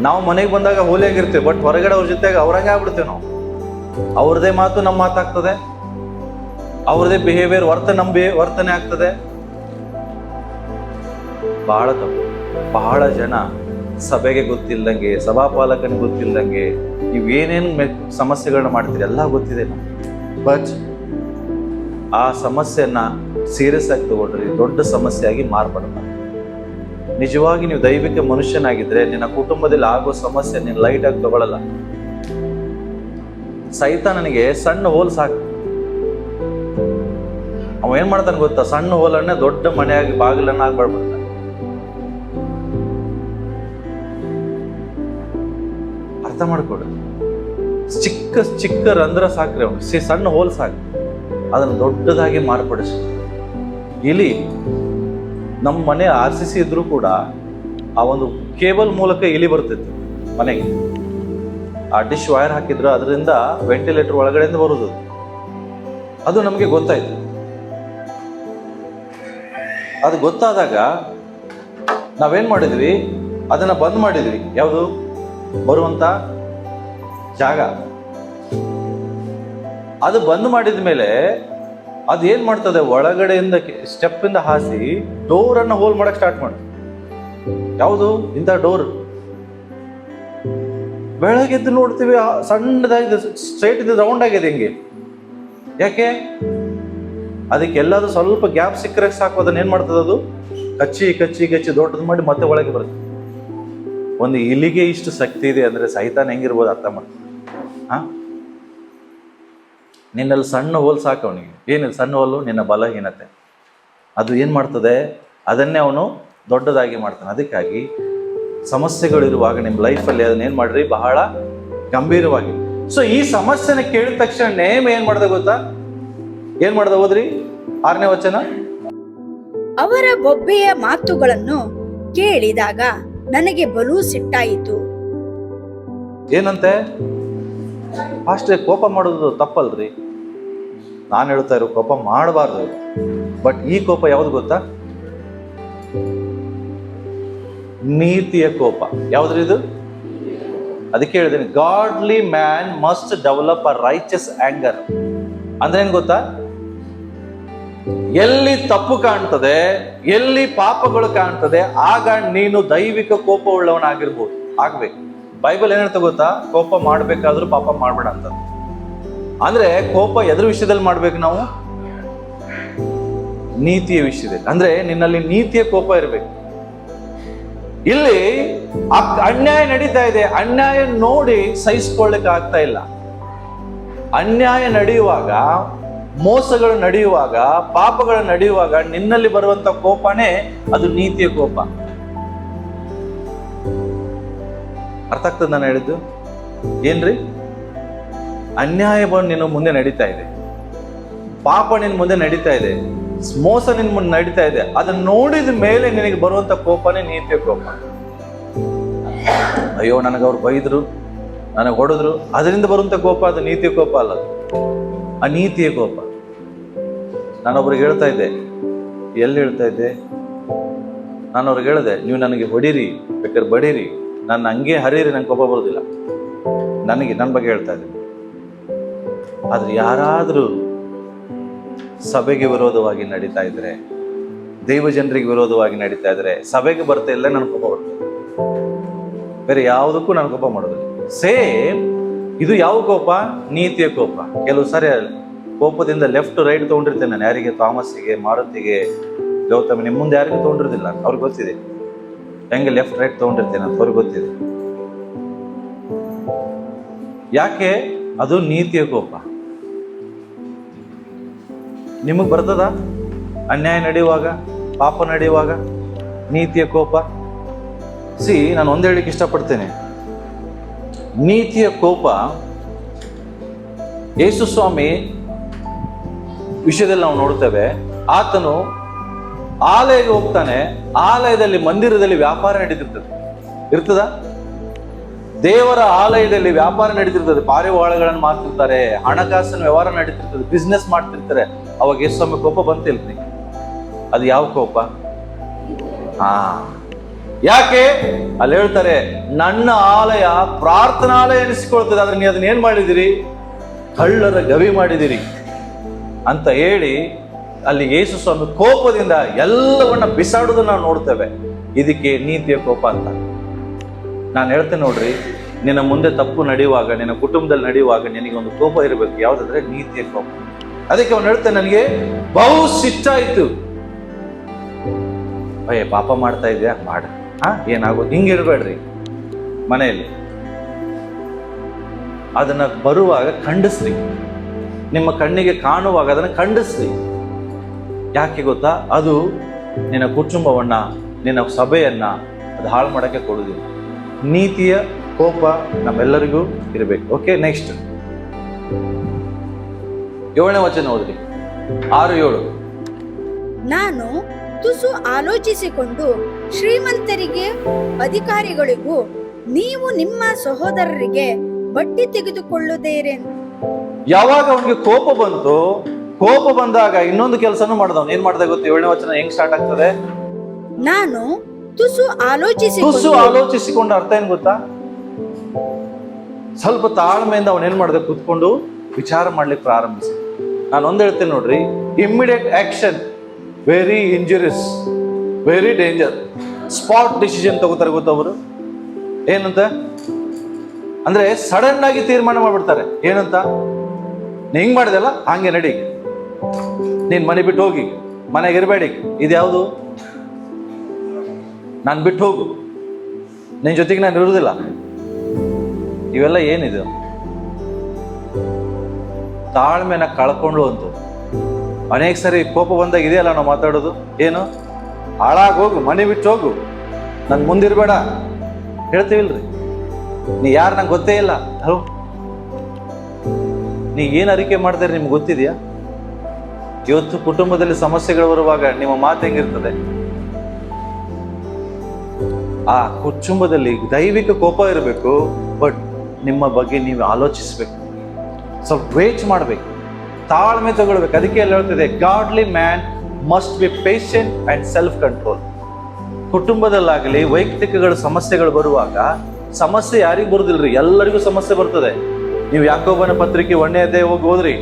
ನಾವು ಮನೆಗೆ ಬಂದಾಗ ಹೋಲಿಯಾಗಿರ್ತೇವೆ, ಬಟ್ ಹೊರಗಡೆ ಅವ್ರ ಜೊತೆಗೆ ಅವ್ರಂಗೆ ಆಗ್ಬಿಡ್ತೇವೆ ನಾವು. ಅವ್ರದೇ ಮಾತು ನಮ್ಮ ಮಾತಾಗ್ತದೆ, ಅವ್ರದೇ ಬಿಹೇವಿಯರ್ ವರ್ತನೆ ಆಗ್ತದೆ. ಬಹಳ ತಪ್ಪು. ಬಹಳ ಜನ ಸಭೆಗೆ ಗೊತ್ತಿಲ್ಲದಂಗೆ, ಸಭಾಪಾಲಕನಿಗೆ ಗೊತ್ತಿಲ್ಲದಂಗೆ ನೀವೇನೇನು ಸಮಸ್ಯೆಗಳನ್ನ ಮಾಡ್ತೀರಿ ಎಲ್ಲ ಗೊತ್ತಿದೆ ನಮ್ಗೆ. ಬಟ್ ಆ ಸಮಸ್ಯೆಯನ್ನ ಸೀರಿಯಸ್ ಆಗಿ ತಗೊಳ್ರಿ, ದೊಡ್ಡ ಸಮಸ್ಯೆಯಾಗಿ ಮಾರ್ಪಡಬಾರ್ದು. ನಿಜವಾಗಿ ನೀವು ದೈವಿಕ ಮನುಷ್ಯನಾಗಿದ್ರೆ ನಿನ್ನ ಕುಟುಂಬದಲ್ಲಿ ಆಗೋ ಸಮಸ್ಯೆ ನೀನು ಲೈಟ್ ಆಗಿ ತಗೊಳ್ಳಲ್ಲ. ಸೈತಾನನಿಗೆ ಸಣ್ಣ ಹೋಲ್ ಸಾಕು. ಅವ ಏನ್ ಮಾಡ್ತಾನೆ ಗೊತ್ತಾ? ಸಣ್ಣ ಹೋಲನ್ನೇ ದೊಡ್ಡ ಮನೆಯಾಗಿ ಬಾಗಿಲನ್ನ ಆಗ್ಬಾರ್ಬಿಡ್ತಾನೆ. ಅರ್ಥ ಮಾಡ್ಕೊಡು. ಚಿಕ್ಕ ಚಿಕ್ಕ ರಂಧ್ರ ಸಾಕ್ರಿ ಅವನು, ಸಣ್ಣ ಹೋಲ್ ಸಾಕು, ಅದನ್ನು ದೊಡ್ಡದಾಗಿ ಮಾರ್ಪಡಿಸಿ. ಇಲಿ ನಮ್ಮ ಮನೆ RCC ಇದ್ರೂ ಕೂಡ ಆ ಒಂದು ಕೇಬಲ್ ಮೂಲಕ ಇಲಿ ಬರ್ತಿತ್ತು ಮನೆಗೆ. ಆ ಡಿಶ್ ವೈರ್ ಹಾಕಿದ್ರು, ಅದರಿಂದ ವೆಂಟಿಲೇಟರ್ ಒಳಗಡೆಯಿಂದ ಬರುವುದು. ಅದು ನಮಗೆ ಗೊತ್ತಾಯ್ತು. ಅದು ಗೊತ್ತಾದಾಗ ನಾವೇನ್ ಮಾಡಿದ್ವಿ, ಅದನ್ನ ಬಂದ್ ಮಾಡಿದ್ವಿ. ಯಾವುದು ಬರುವಂತ ಜಾಗ. ಅದು ಬಂದ್ ಮಾಡಿದ ಮೇಲೆ ಅದು ಏನ್ ಮಾಡ್ತದೆ, ಒಳಗಡೆಯಿಂದ ಸ್ಟೆಪ್ ಇಂದ ಹಾಸಿ ಡೋರ್ ಅನ್ನ ಹೋಲ್ ಮಾಡಕ್ ಸ್ಟಾರ್ಟ್ ಮಾಡ್ತದೆ. ಯಾವುದು ಇಂಥ ಡೋರ್. ಬೆಳಗ್ಗೆದ್ದು ನೋಡ್ತೀವಿ ಸಣ್ಣದಾಗಿದೆ, ಸ್ಟ್ರೈಟ್ ಇದೆ, ರೌಂಡ್ ಆಗಿದೆ ಹಿಂಗೆ. ಯಾಕೆ? ಅದಕ್ಕೆಲ್ಲದು ಸ್ವಲ್ಪ ಗ್ಯಾಪ್ ಸಿಕ್ಕರೆ ಸಾಕು, ಅದನ್ನ ಏನ್ ಮಾಡ್ತದೆ, ಅದು ಕಚ್ಚಿ ಕಚ್ಚಿ ಕಚ್ಚಿ ದೊಡ್ಡದು ಮಾಡಿ ಮತ್ತೆ ಒಳಗೆ ಬರುತ್ತೆ. ಒಂದು ಇಲಿಗೆ ಇಷ್ಟು ಶಕ್ತಿ ಇದೆ ಅಂದ್ರೆ ಸೈತಾನ ಹೆಂಗಿರ್ಬೋದು ಅರ್ಥ ಮಾಡ್ತಾರೆ. ನಿನ್ನಲ್ಲಿ ಸಣ್ಣ ಹೋಲ್ ಸಾಕು ಅವನಿಗೆ. ಏನಿಲ್ಲ ಸಣ್ಣ ಹೋಲು, ನಿನ್ನ ಬಲಹೀನತೆ. ಅದು ಏನು ಮಾಡ್ತದೆ, ಅದನ್ನೇ ಅವನು ದೊಡ್ಡದಾಗಿ ಮಾಡ್ತಾನೆ. ಅದಕ್ಕಾಗಿ ಸಮಸ್ಯೆಗಳಿರುವಾಗ ನಿಮ್ಮ ಲೈಫಲ್ಲಿ ಅದನ್ನೇನು ಮಾಡ್ರಿ, ಬಹಳ ಗಂಭೀರವಾಗಿ. ಸೊ ಈ ಸಮಸ್ಯೆನ ಕೇಳಿದ ತಕ್ಷಣ ನೇಮ್ ಏನು ಮಾಡ್ದೆ ಗೊತ್ತಾ? ಏನು ಮಾಡ್ದೆ ಓದ್ರಿ, 6ನೇ ವಚನ. ಅವರ ಬೊಬ್ಬೆಯ ಮಾತುಗಳನ್ನು ಕೇಳಿದಾಗ ನನಗೆ ಬಲು ಸಿಟ್ಟಾಯಿತು. ಏನಂತೆ? ಅಷ್ಟೇ ಕೋಪ ಮಾಡೋದು ತಪ್ಪಲ್ರಿ. ನಾನು ಹೇಳ್ತಾ ಇರೋ ಕೋಪ ಮಾಡಬಾರ್ದು. ಬಟ್ ಈ ಕೋಪ ಯಾವ್ದು ಗೊತ್ತಾ? ನೀತಿಯ ಕೋಪ. ಯಾವ್ದ್ರಿ ಇದು? ಅದಕ್ಕೆ ಹೇಳಿದ್ದೀನಿ, godly man must develop a righteous anger. ಅಂದ್ರೆ ಏನ್ ಗೊತ್ತಾ? ಎಲ್ಲಿ ತಪ್ಪು ಕಾಣ್ತದೆ, ಎಲ್ಲಿ ಪಾಪಗಳು ಕಾಣ್ತದೆ, ಆಗ ನೀನು ದೈವಿಕ ಕೋಪ ಉಳ್ಳವನಾಗಿರ್ಬೋದು, ಆಗ್ಬೇಕು. ಬೈಬಲ್ ಏನ್ ಹೇಳ್ತಾ ಗೊತ್ತಾ? ಕೋಪ ಮಾಡ್ಬೇಕಾದ್ರೂ ಪಾಪ ಮಾಡ್ಬೇಡ ಅಂತ. ಅಂದ್ರೆ ಕೋಪ ಎದ್ರ ವಿಷಯದಲ್ಲಿ ಮಾಡ್ಬೇಕು ನಾವು? ನೀತಿಯ ವಿಷಯದಲ್ಲಿ. ಅಂದ್ರೆ ನಿನ್ನಲ್ಲಿ ನೀತಿಯ ಕೋಪ ಇರ್ಬೇಕು. ಇಲ್ಲಿ ಅನ್ಯಾಯ ನಡೀತಾ ಇದೆ, ಅನ್ಯಾಯ ನೋಡಿ ಸಹಿಸ್ಕೊಳ್ಳಿಕ್ಕೆ ಆಗ್ತಾ ಇಲ್ಲ. ಅನ್ಯಾಯ ನಡೆಯುವಾಗ, ಮೋಸಗಳು ನಡೆಯುವಾಗ, ಪಾಪಗಳು ನಡೆಯುವಾಗ ನಿನ್ನಲ್ಲಿ ಬರುವಂತ ಕೋಪನೇ ಅದು ನೀತಿಯ ಕೋಪ. ಅರ್ಥ ಆಗ್ತದೆ ನಾನು ಹೇಳಿದ್ದು? ಏನ್ರಿ? ಅನ್ಯಾಯ ಬಂದು ನಿನ್ನ ಮುಂದೆ ನಡೀತಾ ಇದೆ, ಪಾಪ ನಿನ್ ಮುಂದೆ ನಡೀತಾ ಇದೆ, ಮೋಸ ನಿನ್ ಮುಂದೆ ನಡೀತಾ ಇದೆ. ಅದನ್ನ ನೋಡಿದ ಮೇಲೆ ನಿನಗೆ ಬರುವಂತ ಕೋಪನೇ ನೀತಿಯ ಕೋಪ. ಅಯ್ಯೋ ನನಗೆ ಅವ್ರು ಬೈದ್ರು, ನನಗೆ ಹೊಡೆದ್ರು, ಅದರಿಂದ ಬರುವಂತ ಕೋಪ ಅದು ನೀತಿಯ ಕೋಪ ಅಲ್ಲ, ಅನೀತಿಯ ಕೋಪ. ನಾನೊಬ್ರಿಗೆ ಹೇಳ್ತಾ ಇದ್ದೆ, ಎಲ್ಲಿ ಹೇಳ್ತಾ ಇದ್ದೆ, ನಾನು ಅವ್ರಿಗೆ ಹೇಳಿದೆ, ನೀವು ನನಗೆ ಹೊಡೀರಿ, ಬೇಕಾದ್ರೆ ಬಡೀರಿ, ನನ್ನ ಹಂಗೆ ಹರೀರಿ, ನಂಗೆ ಕೋಪ ಬರೋದಿಲ್ಲ. ನನ್ನ ಬಗ್ಗೆ ಹೇಳ್ತಾ ಇದ್ದೆ. ಆದ್ರೆ ಯಾರಾದ್ರೂ ಸಭೆಗೆ ವಿರೋಧವಾಗಿ ನಡೀತಾ ಇದ್ರೆ, ದೈವ ಜನರಿಗೆ ವಿರೋಧವಾಗಿ ನಡೀತಾ ಇದ್ರೆ, ಸಭೆಗೆ ಬರ್ತಾ ಇಲ್ಲ ನನ್ ಕೋಪ ಬರ್ತದೆ. ಬೇರೆ ಯಾವುದಕ್ಕೂ ನಾನು ಕೋಪ ಮಾಡೋದಿಲ್ಲ. ಸೇಮ್ ಇದು ಯಾವ ಕೋಪ? ನೀತಿಯ ಕೋಪ. ಕೆಲವು ಸರಿ ಕೋಪದಿಂದ ಲೆಫ್ಟ್ ರೈಟ್ ತಗೊಂಡಿರ್ತೇನೆ ನಾನು. ಯಾರಿಗೆ? ಥಾಮಸ್ಸಿಗೆ, ಮಾರುತಿಗೆ, ಗೌತಮ್. ನಿಮ್ಮ ಮುಂದೆ ಯಾರಿಗೂ ತಗೊಂಡಿರೋದಿಲ್ಲ, ಅವ್ರಿಗೆ ಗೊತ್ತಿದೆ ಹೆಂಗೆ ಲೆಫ್ಟ್ ರೈಟ್ ತಗೊಂಡಿರ್ತೇನೆ ಅಂತ ಅವ್ರಿಗೆ ಗೊತ್ತಿದೆ. ಯಾಕೆ? ಅದು ನೀತಿಯ ಕೋಪ. ನಿಮಗ್ ಬರ್ತದ? ಅನ್ಯಾಯ ನಡೆಯುವಾಗ, ಪಾಪ ನಡೆಯುವಾಗ ನೀತಿಯ ಕೋಪ? ನಾನು ಒಂದ್ ಹೇಳಿಕ್ಕೆ ಇಷ್ಟಪಡ್ತೇನೆ. ನೀತಿಯ ಕೋಪ ಯೇಸು ಸ್ವಾಮಿ ವಿಷಯದಲ್ಲಿ ನಾವು ನೋಡ್ತೇವೆ. ಆತನು ಆಲಯಕ್ಕೆ ಹೋಗ್ತಾನೆ, ಆಲಯದಲ್ಲಿ, ಮಂದಿರದಲ್ಲಿ ವ್ಯಾಪಾರ ನಡೀತಿರ್ತದೆ. ಇರ್ತದ? ದೇವರ ಆಲಯದಲ್ಲಿ ವ್ಯಾಪಾರ ನಡೀತಿರ್ತದೆ, ಪಾರಿವಾಳಗಳನ್ನು ಮಾರ್ತಿರ್ತಾರೆ, ಹಣಕಾಸಿನ ವ್ಯವಹಾರ ನಡೀತಿರ್ತದೆ, ಬಿಸ್ನೆಸ್ ಮಾಡ್ತಿರ್ತಾರೆ. ಅವಾಗ ಯೇಸು ಸ್ವಾಮಿ ಕೋಪ ಬಂತಿಲ್ರಿ. ಅದು ಯಾವ ಕೋಪ? ಯಾಕೆ? ಅಲ್ಲಿ ಹೇಳ್ತಾರೆ, ನನ್ನ ಆಲಯ ಪ್ರಾರ್ಥನಾಲಯ ಎನಿಸಿಕೊಳ್ತದೆ, ಆದ್ರೆ ನೀವು ಅದನ್ನ ಏನ್ ಮಾಡಿದಿರಿ? ಕಳ್ಳರ ಗವಿ ಮಾಡಿದಿರಿ ಅಂತ ಹೇಳಿ ಅಲ್ಲಿ ಯೇಸು ಸ್ವಾಮಿ ಕೋಪದಿಂದ ಎಲ್ಲವನ್ನ ಬಿಸಾಡುವುದನ್ನ ನಾವು ನೋಡ್ತೇವೆ. ಇದಕ್ಕೆ ನೀತಿಯ ಕೋಪ ಅಂತ ನಾನು ಹೇಳ್ತೇನೆ. ನೋಡ್ರಿ, ನಿನ್ನ ಮುಂದೆ ತಪ್ಪು ನಡೆಯುವಾಗ, ನಿನ್ನ ಕುಟುಂಬದಲ್ಲಿ ನಡೆಯುವಾಗ ನಿನಗೆ ಒಂದು ಕೋಪ ಇರಬೇಕು. ಯಾವ್ದಾದ್ರೆ ನೀತಿಯ ಕೋಪ. ಅದಕ್ಕೆ ಅವನು ಹೇಳ್ತಾನೆ, ನನಗೆ ಬಹು ಸಿಟ್ಟಾಯ್ತು. ಪಾಪ ಮಾಡ್ತಾ ಇದೆಯಾ, ಮಾಡ, ಏನಾಗೋದು, ಹಿಂಗಿರ್ಬೇಡ್ರಿ ಮನೆಯಲ್ಲಿ. ಅದನ್ನ ಬರುವಾಗ ಖಂಡಿಸ್ರಿ, ನಿಮ್ಮ ಕಣ್ಣಿಗೆ ಕಾಣುವಾಗ ಅದನ್ನ ಖಂಡಿಸ್ರಿ. ಯಾಕೆ ಗೊತ್ತಾ? ಅದು ನಿನ್ನ ಕುಟುಂಬವನ್ನ, ನಿನ್ನ ಸಭೆಯನ್ನ ಅದು ಹಾಳು ಮಾಡಕ್ಕೆ ಕೊಡುವುದಿಲ್ಲ. ನೀತಿಯ ಕೋಪ ನಮ್ಮೆಲ್ಲರಿಗೂ ಇರಬೇಕು. ಓಕೆ, ನೆಕ್ಸ್ಟ್ 7ನೇ ವಚನ ಓದ್ರಿ, 6-7. ನಾನು ತುಸು ಆಲೋಚಿಸಿಕೊಂಡು ಶ್ರೀಮಂತರಿಗೆ ಅಧಿಕಾರಿಗಳಿಗೂ ನೀವು ನಿಮ್ಮ ಸಹೋದರರಿಗೆ ಬಡ್ಡಿ ತೆಗೆದುಕೊಳ್ಳುತ್ತೀರೇನು. ಯಾವಾಗ ಅವನಿಗೆ ಕೋಪ ಬಂತು, ಕೋಪ ಬಂದಾಗ ಇನ್ನೊಂದು ಕೆಲಸನೂ ಮಾಡ್ದವನು. ಏನ್ ಮಾಡ್ದ ಗೊತ್ತು? 7ನೇ ವಚನ ಹೆಂಗ್ ಸ್ಟಾರ್ಟ್ ಆಗ್ತದೆ? ನಾನು ತುಸು ತುಸು ಆಲೋಚಿಸಿಕೊಂಡು ಅರ್ಥ ಏನ್ ಗೊತ್ತಾ? ಸ್ವಲ್ಪ ತಾಳ್ಮೆಯಿಂದ ಅವನೇನ್ ಮಾಡ್ದೆ? ಕೂತ್ಕೊಂಡು ವಿಚಾರ ಮಾಡ್ಲಿಕ್ಕೆ ಪ್ರಾರಂಭಿಸಿ. ನಾನು ಒಂದ್ ಹೇಳ್ತೇನೆ ನೋಡ್ರಿ, immediate action very injurious, very danger. Spot decision ತಗೋತಾರೆ ಗೊತ್ತವರು. ಏನಂತ ಅಂದ್ರೆ ಸಡನ್ ಆಗಿ ತೀರ್ಮಾನ ಮಾಡ್ಬಿಡ್ತಾರೆ. ಏನಂತ? ನೀ ಹಿಂಗ್ ಮಾಡಿದೆಲ್ಲ, ಹಂಗೆ ನಡಿ, ನೀನ್ ಮನೆ ಬಿಟ್ಟು ಹೋಗಿ, ಮನೆಗೆ ಇರಬೇಡಿ, ಇದ್ಯಾವುದು? ನಾನು ಬಿಟ್ಟು ಹೋಗು, ನಿನ್ ಜೊತೆಗೆ ನಾನು ಇರುವುದಿಲ್ಲ. ಇವೆಲ್ಲ ಏನಿದೆ? ತಾಳ್ಮೆನ ಕಳ್ಕೊಂಡು ಅಂತ ಅನೇಕ ಸರಿ ಕೋಪ ಬಂದಾಗ ಇದೆಯಲ್ಲ ನಾವು ಮಾತಾಡೋದು. ಏನು? ಹಾಳಾಗೋಗು, ಮನೆ ಬಿಟ್ಟು ಹೋಗು, ನನ್ ಮುಂದಿರ್ಬೇಡ ಹೇಳ್ತೀವಿಲ್ರಿ. ನೀ ಯಾರು ನಂಗೆ ಗೊತ್ತೇ ಇಲ್ಲ. ಹಲೋ, ನೀ ಏನ್ ಅರಿಕೆ ಮಾಡ್ತಾರೆ ನಿಮ್ಗೆ ಗೊತ್ತಿದೆಯಾ? ಇವತ್ತು ಕುಟುಂಬದಲ್ಲಿ ಸಮಸ್ಯೆಗಳು ಬರುವಾಗ ನಿಮ್ಮ ಮಾತು ಹೆಂಗಿರ್ತದೆ? ಆ ಕುಟುಂಬದಲ್ಲಿ ದೈವಿಕ ಕೋಪ ಇರಬೇಕು, ಬಟ್ ನಿಮ್ಮ ಬಗ್ಗೆ ನೀವು ಆಲೋಚಿಸ್ಬೇಕು, ಸ್ವಲ್ಪ ವೇಟ್ ಮಾಡ್ಬೇಕು, ತಾಳ್ಮೆ ತಗೊಳ್ಬೇಕು. ಅದಕ್ಕೆ ಎಲ್ಲ ಹೇಳ್ತಿದೆ, godly man must be patient and self control. ಕುಟುಂಬದಲ್ಲಾಗಲಿ ವೈಯಕ್ತಿಕಗಳ ಸಮಸ್ಯೆಗಳು ಬರುವಾಗ ಸಮಸ್ಯೆ ಯಾರಿಗೂ ಬರುದಿಲ್ರಿ, ಎಲ್ಲರಿಗೂ ಸಮಸ್ಯೆ ಬರ್ತದೆ. ನೀವು ಯಾಕೋಬನ ಪತ್ರಿಕೆ 1ನೇ ಅಧ್ಯಾಯ ಹೋಗಿ ಹೋದ್ರಿ,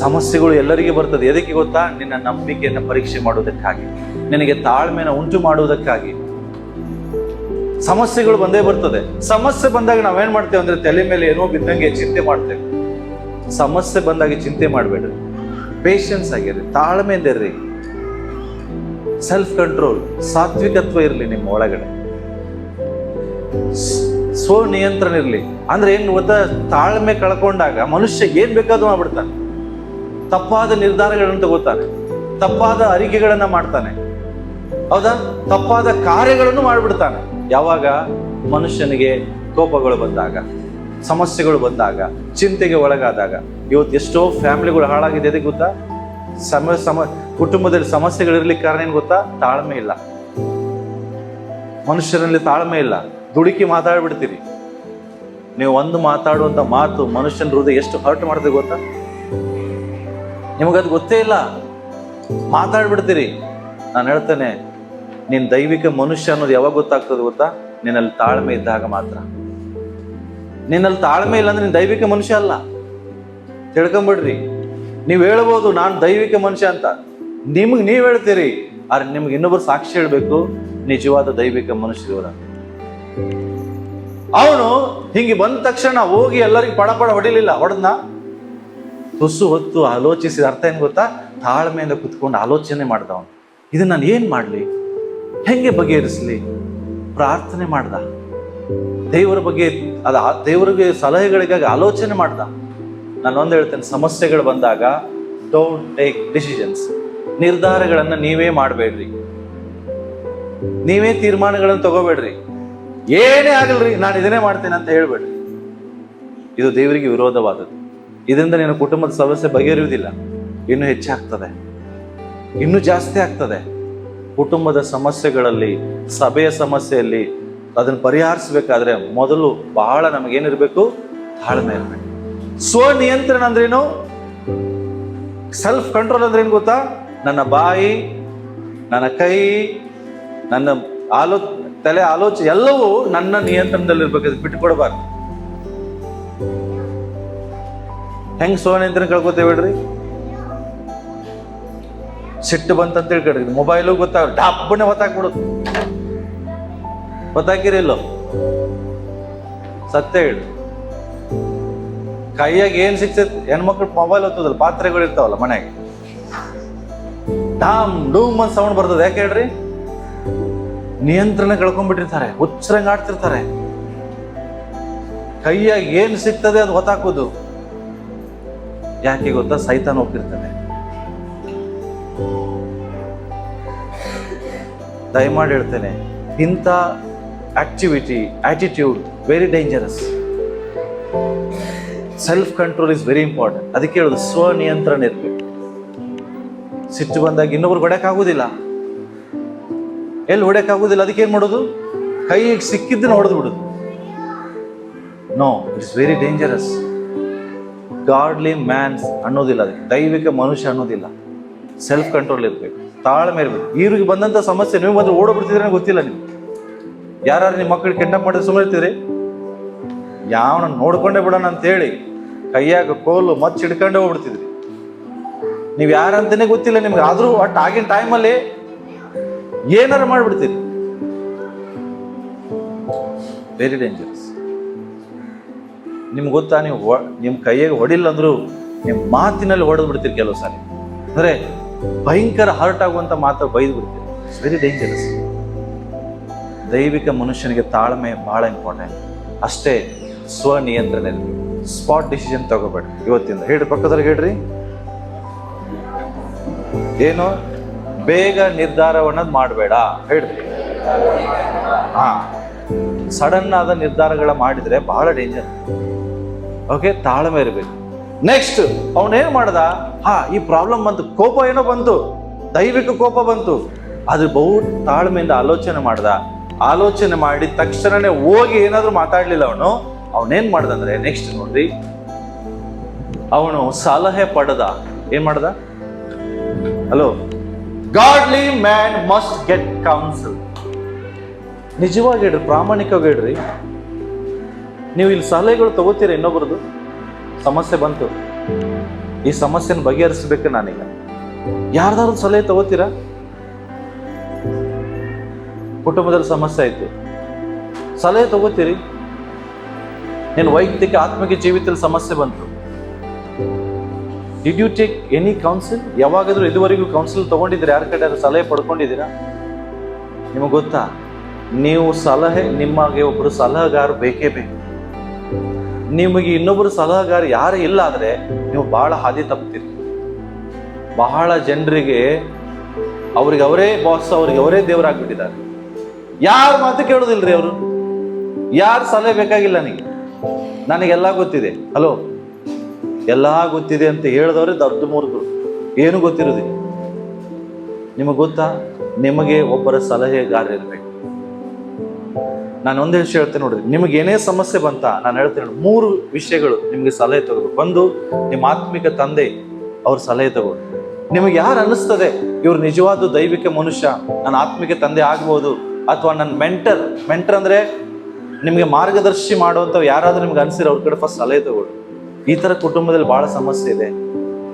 ಸಮಸ್ಯೆಗಳು ಎಲ್ಲರಿಗೂ ಬರ್ತದೆ. ಎದಕ್ಕೆ ಗೊತ್ತಾ? ನಿನ್ನ ನಂಬಿಕೆಯನ್ನು ಪರೀಕ್ಷೆ ಮಾಡುವುದಕ್ಕಾಗಿ, ನಿನಗೆ ತಾಳ್ಮೆನ ಉಂಟು ಮಾಡುವುದಕ್ಕಾಗಿ. ಸಮಸ್ಯೆಗಳು ಬಂದೇ ಬರ್ತದೆ. ಸಮಸ್ಯೆ ಬಂದಾಗ ನಾವೇನ್ ಮಾಡ್ತೇವೆ ಅಂದ್ರೆ ತಲೆ ಮೇಲೆ ಏನೋ ಬಿದ್ದಂಗೆ ಚಿಂತೆ ಮಾಡ್ತೇವೆ. ಸಮಸ್ಯೆ ಬಂದಾಗ ಚಿಂತೆ ಮಾಡಬೇಡ್ರಿ, ಪೇಷನ್ಸ್ ಆಗಿರ್ರಿ, ತಾಳ್ಮೆಯಿಂದ ಇರ್ರಿ, ಸೆಲ್ಫ್ ಕಂಟ್ರೋಲ್, ಸಾತ್ವಿಕತ್ವ ಇರಲಿ ನಿಮ್ಮ ಒಳಗಡೆ, ಸ್ವ ನಿಯಂತ್ರಣ ಇರಲಿ. ಅಂದ್ರೆ ಏನ್ ಗೊತ್ತಾ? ತಾಳ್ಮೆ ಕಳ್ಕೊಂಡಾಗ ಮನುಷ್ಯ ಏನ್ ಬೇಕಾದ್ರೂ ಮಾಡ್ಬಿಡ್ತಾನೆ. ತಪ್ಪಾದ ನಿರ್ಧಾರಗಳನ್ನು ತಗೋತಾನೆ, ತಪ್ಪಾದ ಅರಿಕೆಗಳನ್ನ ಮಾಡ್ತಾನೆ, ಹೌದಾ? ತಪ್ಪಾದ ಕಾರ್ಯಗಳನ್ನು ಮಾಡ್ಬಿಡ್ತಾನೆ. ಯಾವಾಗ? ಮನುಷ್ಯನಿಗೆ ಕೋಪಗಳು ಬಂದಾಗ, ಸಮಸ್ಯೆಗಳು ಬಂದಾಗ, ಚಿಂತೆಗೆ ಒಳಗಾದಾಗ. ಇವತ್ತು ಎಷ್ಟೋ ಫ್ಯಾಮಿಲಿಗಳು ಹಾಳಾಗಿದೆ. ಅದಕ್ಕೆ ಗೊತ್ತಾ? ಕುಟುಂಬದಲ್ಲಿ ಸಮಸ್ಯೆಗಳಿರ್ಲಿಕ್ಕೆ ಕಾರಣ ಏನ್ ಗೊತ್ತಾ? ತಾಳ್ಮೆ ಇಲ್ಲ. ಮನುಷ್ಯರಲ್ಲಿ ತಾಳ್ಮೆ ಇಲ್ಲ. ದುಡುಕಿ ಮಾತಾಡ್ಬಿಡ್ತೀರಿ ನೀವು. ಒಂದು ಮಾತಾಡುವಂತ ಮಾತು ಮನುಷ್ಯನ ಹೃದಯ ಎಷ್ಟು ಹರ್ಟ್ ಮಾಡ್ತದೆ ಗೊತ್ತಾ? ನಿಮಗದು ಗೊತ್ತೇ ಇಲ್ಲ, ಮಾತಾಡ್ಬಿಡ್ತೀರಿ. ನಾನು ಹೇಳ್ತೇನೆ, ನೀನ್ ದೈವಿಕ ಮನುಷ್ಯ ಅನ್ನೋದು ಯಾವಾಗ ಗೊತ್ತಾಗ್ತದೆ ಗೊತ್ತಾ? ನಿನ್ನಲ್ಲಿ ತಾಳ್ಮೆ ಇದ್ದಾಗ ಮಾತ್ರ. ನಿನ್ನಲ್ಲಿ ತಾಳ್ಮೆ ಇಲ್ಲ ಅಂದ್ರೆ ನೀನ್ ದೈವಿಕ ಮನುಷ್ಯ ಅಲ್ಲ. ತಿಳ್ಕೊಂಬಿಡ್ರಿ. ನೀವ್ ಹೇಳ್ಬೋದು ನಾನು ದೈವಿಕ ಮನುಷ್ಯ ಅಂತ, ನಿಮ್ಗೆ ನೀವ್ ಹೇಳ್ತೀರಿ, ಆದ್ರೆ ನಿಮ್ಗೆ ಇನ್ನೊಬ್ರು ಸಾಕ್ಷಿ ಹೇಳ್ಬೇಕು ನಿಜವಾದ ದೈವಿಕ ಮನುಷ್ಯರ. ಅವನು ಹಿಂಗೆ ಬಂದ ತಕ್ಷಣ ಹೋಗಿ ಎಲ್ಲರಿಗೂ ಪಡ ಹೊಡಿಲಿಲ್ಲ, ಹೊಡೆದ್ನ ತುಸು ಹೊತ್ತು ಆಲೋಚಿಸಿದ. ಅರ್ಥ ಏನ್ ಗೊತ್ತಾ? ತಾಳ್ಮೆಯಿಂದ ಕುತ್ಕೊಂಡು ಆಲೋಚನೆ ಮಾಡ್ದ. ಅವನು ಇದನ್ನ ನಾನು ಏನ್ ಮಾಡ್ಲಿ, ಹೆಂಗೆ ಬಗೆಹರಿಸ್ಲಿ, ಪ್ರಾರ್ಥನೆ ಮಾಡ್ದ. ದೇವರ ಬಗ್ಗೆ ದೇವರಿಗೆ ಸಲಹೆಗಳಿಗಾಗಿ ಆಲೋಚನೆ ಮಾಡ್ದ. ನಾನು ಒಂದು ಹೇಳ್ತೇನೆ, ಸಮಸ್ಯೆಗಳು ಬಂದಾಗ ಡೋಂಟ್ ಟೇಕ್ ಡಿಸಿಷನ್ಸ್. ನಿರ್ಧಾರಗಳನ್ನ ನೀವೇ ಮಾಡಬೇಡ್ರಿ, ನೀವೇ ತೀರ್ಮಾನಗಳನ್ನು ತಗೋಬೇಡ್ರಿ. ಏನೇ ಆಗಲ್ರಿ ನಾನು ಇದನ್ನೇ ಮಾಡ್ತೇನೆ ಅಂತ ಹೇಳ್ಬೇಡ್ರಿ. ಇದು ದೇವರಿಗೆ ವಿರೋಧವಾದದ್ದು. ಇದರಿಂದ ನಿನ್ನ ಕುಟುಂಬದ ಸಮಸ್ಯೆ ಬಗೆಹರಿಯುವುದಿಲ್ಲ, ಇನ್ನೂ ಹೆಚ್ಚಾಗ್ತದೆ, ಇನ್ನೂ ಜಾಸ್ತಿ ಆಗ್ತದೆ. ಕುಟುಂಬದ ಸಮಸ್ಯೆಗಳಲ್ಲಿ, ಸಭೆಯ ಸಮಸ್ಯೆಯಲ್ಲಿ ಅದನ್ನು ಪರಿಹರಿಸಬೇಕಾದ್ರೆ ಮೊದಲು ಬಹಳ ನಮಗೇನಿರ್ಬೇಕು? ತಾಳ್ಮೆ ಇರಬೇಕು. ಸ್ವನಿಯಂತ್ರಣ ಅಂದ್ರೇನು? ಸೆಲ್ಫ್ ಕಂಟ್ರೋಲ್ ಅಂದ್ರೆ ಏನು ಗೊತ್ತಾ? ನನ್ನ ಬಾಯಿ, ನನ್ನ ಕೈ, ನನ್ನ ತಲೆ ಆಲೋಚನೆ ಎಲ್ಲವೂ ನನ್ನ ನಿಯಂತ್ರಣದಲ್ಲಿರ್ಬೇಕು. ಅದು ಬಿಟ್ಟುಕೊಡಬಾರ್ದು. ಹೆಂಗ್ ಸ್ವನಿಯಂತ್ರಣ ಕಳ್ಕೊತೇವೆ ಹೇಳ್ರಿ? ಸಿಟ್ಟು ಬಂತಂತ ಹೇಳ್ಕೊಡ್ರಿ, ಮೊಬೈಲು ಗೊತ್ತಾಗ ಡಬ್ಬನೆ ಹೊತ್ತಾಕ್ಬಿಡೋದು. ಗೊತ್ತಾಕಿರಿಲ್ಲೋ? ಸತ್ಯ ಹೇಳಿ. ಕೈಯಾಗ ಏನ್ ಸಿಗ್ತೈತಿ? ಹೆಣ್ಮಕ್ಳು ಮೊಬೈಲ್ ಹೊತ್ತದಲ್ಲ, ಪಾತ್ರೆಗಳು ಇರ್ತಾವಲ್ಲ ಮನೆಗೆ, ಡಾಮ್ ಡೂಮ್ ಅಂತ ಸೌಂಡ್ ಬರ್ತದೆ. ಯಾಕೆ ಹೇಳ್ರಿ? ನಿಯಂತ್ರಣ ಕಳ್ಕೊಂಡ್ಬಿಟ್ಟಿರ್ತಾರೆ, ಹುಚ್ಚರಂಗ್ ಆಡ್ತಿರ್ತಾರೆ. ಕೈಯಾಗ ಏನ್ ಸಿಗ್ತದೆ ಅದು ಹೊತ್ತಾಕೋದು. ಯಾಕೆ ಗೊತ್ತಾ? ಸೈತಾನ ಹೋಗ್ತಿರ್ತಾನೆ. ದಯಮಾಡಿ ಹೇಳ್ತೇನೆ, ಇಂಥ activity, attitude very dangerous. Self control is very important. ಅದಕ್ಕೆ ಹೇಳೋದು ಸ್ವನಿಯಂತ್ರಣ ಇರಬೇಕು. ಸಿಟ್ಟು ಬಂದಾಗ ಇನ್ನೊಬ್ರು ಹೊಡೆಯಕ್ಕಾಗೋದಿಲ್ಲ, ಎಲ್ಲಿ ಹೊಡೆಯಕ್ಕಾಗೋದಿಲ್ಲ, ಅದಕ್ಕೆ ಏನು ಮಾಡೋದು? ಕೈಗೆ ಸಿಕ್ಕಿದ್ದನ್ನು ಹೊಡೆದು ಬಿಡೋದು. No, it's very dangerous. Godly man's ಅನ್ನೋದಿಲ್ಲ, ಅದಕ್ಕೆ ದೈವಿಕ ಮನುಷ್ಯ ಅನ್ನೋದಿಲ್ಲ. ಸೆಲ್ಫ್ ಕಂಟ್ರೋಲ್ ಇರಬೇಕು, ತಾಳ್ಮೆ ಇರಬೇಕು. ಇವ್ರಿಗೆ ಬಂದಂಥ ಸಮಸ್ಯೆ ನೀವು ಬಂದ್ರೆ ಓಡೋಗ್ಬಿಡ್ತಿದ್ರೆ ಗೊತ್ತಿಲ್ಲ. ನೀವು ಯಾರು ನಿಮ್ಮ ಮಕ್ಕಳಿಗೆ ಕಿಡ್ನಾಪ್ ಮಾಡಿದ್ರೆ ಸುಮ್ಮನೆ ಇರ್ತೀರಿ? ಯಾವನ ನೋಡ್ಕೊಂಡೇ ಬಿಡೋಣ ಅಂತೇಳಿ ಕೈಯಾಗ ಕೋಲು ಮಚ್ಚ ಹಿಡ್ಕೊಂಡೇ ಹೋಗ್ಬಿಡ್ತಿದ್ರಿ. ನೀವು ಯಾರಂತಾನೆ ಗೊತ್ತಿಲ್ಲ ನಿಮ್ಗೆ, ಆದ್ರೂ ಒಟ್ಟು ಆಗಿನ ಟೈಮಲ್ಲಿ ಏನಾರು ಮಾಡ್ಬಿಡ್ತೀರಿ. Very dangerous. ನಿಮ್ಗೆ ಗೊತ್ತಾ, ನೀವು ನಿಮ್ಮ ಕೈಯಾಗ ಹೊಡಿಲ್ಲ ಅಂದ್ರು ನಿಮ್ಮ ಮಾತಿನಲ್ಲಿ ಹೊಡೆದು ಬಿಡ್ತೀರಿ. ಕೆಲವು ಸಾರಿ ಅಂದ್ರೆ ಭಯಂಕರ ಹರ್ಟ್ ಆಗುವಂತ ಮಾತು ಬೈದು ಬಿಡ್ತೀರಿ. It's very dangerous. ದೈವಿಕ ಮನುಷ್ಯನಿಗೆ ತಾಳ್ಮೆ ಬಹಳ ಇಂಪಾರ್ಟೆಂಟ್. ಅಷ್ಟೇ ಸ್ವನಿಯಂತ್ರಣ ಇರಬೇಕು. ಸ್ಪಾಟ್ ಡಿಸಿಷನ್ ತಗೋಬೇಡಿ ಇವತ್ತಿಂದ. ಹೇಳ್ರಿ, ಪಕ್ಕದವ್ರಿಗೆ ಹೇಳ್ರಿ, ಏನು ಬೇಗ ನಿರ್ಧಾರವನ್ನ ಮಾಡಬೇಡ ಹೇಳ್ರಿ. ಸಡನ್ ಆದ ನಿರ್ಧಾರಗಳ ಮಾಡಿದ್ರೆ ಬಹಳ ಡೇಂಜರ್. ಓಕೆ, ತಾಳ್ಮೆ ಇರಬೇಕು. ನೆಕ್ಸ್ಟ್ ಅವನೇನ್ ಮಾಡ್ದ? ಈ ಪ್ರಾಬ್ಲಮ್ ಬಂತು, ಕೋಪ ಏನೋ ಬಂತು, ದೈವಿಕ ಕೋಪ ಬಂತು. ಅದು ಬಹು ತಾಳ್ಮೆಯಿಂದ ಆಲೋಚನೆ ಮಾಡ್ದ. ಆಲೋಚನೆ ಮಾಡಿ ತಕ್ಷಣನೇ ಹೋಗಿ ಏನಾದ್ರೂ ಮಾತಾಡ್ಲಿಲ್ಲ. ಅವನೇನ್ ಮಾಡ್ದಂದ್ರೆ ನೆಕ್ಸ್ಟ್ ನೋಡ್ರಿ, ಅವನು ಸಲಹೆ ಪಡೆದ. ಏನ್ ಮಾಡ್ದ? Hello, godly man must get counsel. ನಿಜವಾಗಿ ಹೇಳ್ರಿ, ಪ್ರಾಮಾಣಿಕವಾಗಿ ಹೇಳ್ರಿ, ನೀವು ಇಲ್ಲಿ ಸಲಹೆಗಳು ತಗೋತೀರ? ಇನ್ನೊಬ್ರದ್ದು ಸಮಸ್ಯೆ ಬಂತು, ಈ ಸಮಸ್ಯೆನ ಬಗೆಹರಿಸ್ಬೇಕು, ನಾನೀಗ ಯಾರ್ದಾದ್ರು ಸಲಹೆ ತಗೋತೀರಾ? ಕುಟುಂಬದಲ್ಲಿ ಸಮಸ್ಯೆ ಆಯ್ತು, ಸಲಹೆ ತಗೋತೀರಿ? ನೀನು ವೈಯಕ್ತಿಕ ಆತ್ಮಿಕ ಜೀವಿತದಲ್ಲಿ ಸಮಸ್ಯೆ ಬಂತು, did you take any counsel? ಯಾವಾಗಾದ್ರೂ ಇದುವರೆಗೂ ಕೌನ್ಸಿಲ್ ತಗೊಂಡಿದ್ದೀರಾ? ಯಾರ ಕಡೆ ಸಲಹೆ ಪಡ್ಕೊಂಡಿದ್ದೀರಾ? ನಿಮಗೆ ಗೊತ್ತಾ, ನೀವು ಸಲಹೆ, ನಿಮಗೆ ಒಬ್ಬರು ಸಲಹೆಗಾರ ಬೇಕೇ ಬೇಕು. ನಿಮಗೆ ಇನ್ನೊಬ್ಬರು ಸಲಹೆಗಾರ ಯಾರು ಇಲ್ಲ ಆದ್ರೆ ನೀವು ಬಹಳ ಹಾದಿ ತಪ್ತೀರಿ. ಬಹಳ ಜನರಿಗೆ ಅವ್ರಿಗೆ ಅವರೇ ಬಾಸ್, ಅವ್ರಿಗೆ ಅವರೇ ದೇವರಾಗ್ಬಿಟ್ಟಿದ್ದಾರೆ. ಯಾರ ಮಾತು ಕೇಳೋದಿಲ್ರಿ ಅವರು. ಯಾರು ಸಲಹೆ ಬೇಕಾಗಿಲ್ಲ ನನಗೆಲ್ಲ ಗೊತ್ತಿದೆ. ಹಲೋ, ಎಲ್ಲ ಗೊತ್ತಿದೆ ಅಂತ ಹೇಳಿದವ್ರೆ ದೊಡ್ಡ ಮೂರ್ಖರು, ಏನು ಗೊತ್ತಿರೋದಿಲ್ಲ. ನಿಮಗೆ ಗೊತ್ತಾ, ನಿಮಗೆ ಒಬ್ಬರ ಸಲಹೆಗಾರ ಇರ್ಬೇಕು. ನಾನು ಒಂದೇ ವಿಷಯ ಹೇಳ್ತೇನೆ ನೋಡ್ರಿ, ನಿಮಗೆ ಏನೇ ಸಮಸ್ಯೆ ಬಂತ ನಾನು ಹೇಳ್ತೇನೆ, 3 ವಿಷಯಗಳು ನಿಮ್ಗೆ ಸಲಹೆ ತಗೋಬೇಕು. ಒಂದು, ನಿಮ್ಮ ಆತ್ಮಿಕ ತಂದೆ ಅವ್ರ ಸಲಹೆ ತಗೊಳ್ಳಿ. ನಿಮಗೆ ಯಾರು ಅನಿಸ್ತದೆ ಇವ್ರು ನಿಜವಾದ ದೈವಿಕ ಮನುಷ್ಯ, ನನ್ನ ಆತ್ಮಿಕ ತಂದೆ ಆಗ್ಬೋದು, ಅಥವಾ ನನ್ನ ಮೆಂಟರ್ ಅಂದ್ರೆ ನಿಮಗೆ ಮಾರ್ಗದರ್ಶಿ ಮಾಡುವಂಥವು ಯಾರಾದ್ರೂ ನಿಮ್ಗೆ ಅನ್ಸಿರೋ ಅವ್ರ ಕಡೆ ಫಸ್ಟ್ ಸಲಹೆ ತಗೊಳ್ಳಿ. ಈ ತರ ಕುಟುಂಬದಲ್ಲಿ ಬಹಳ ಸಮಸ್ಯೆ ಇದೆ,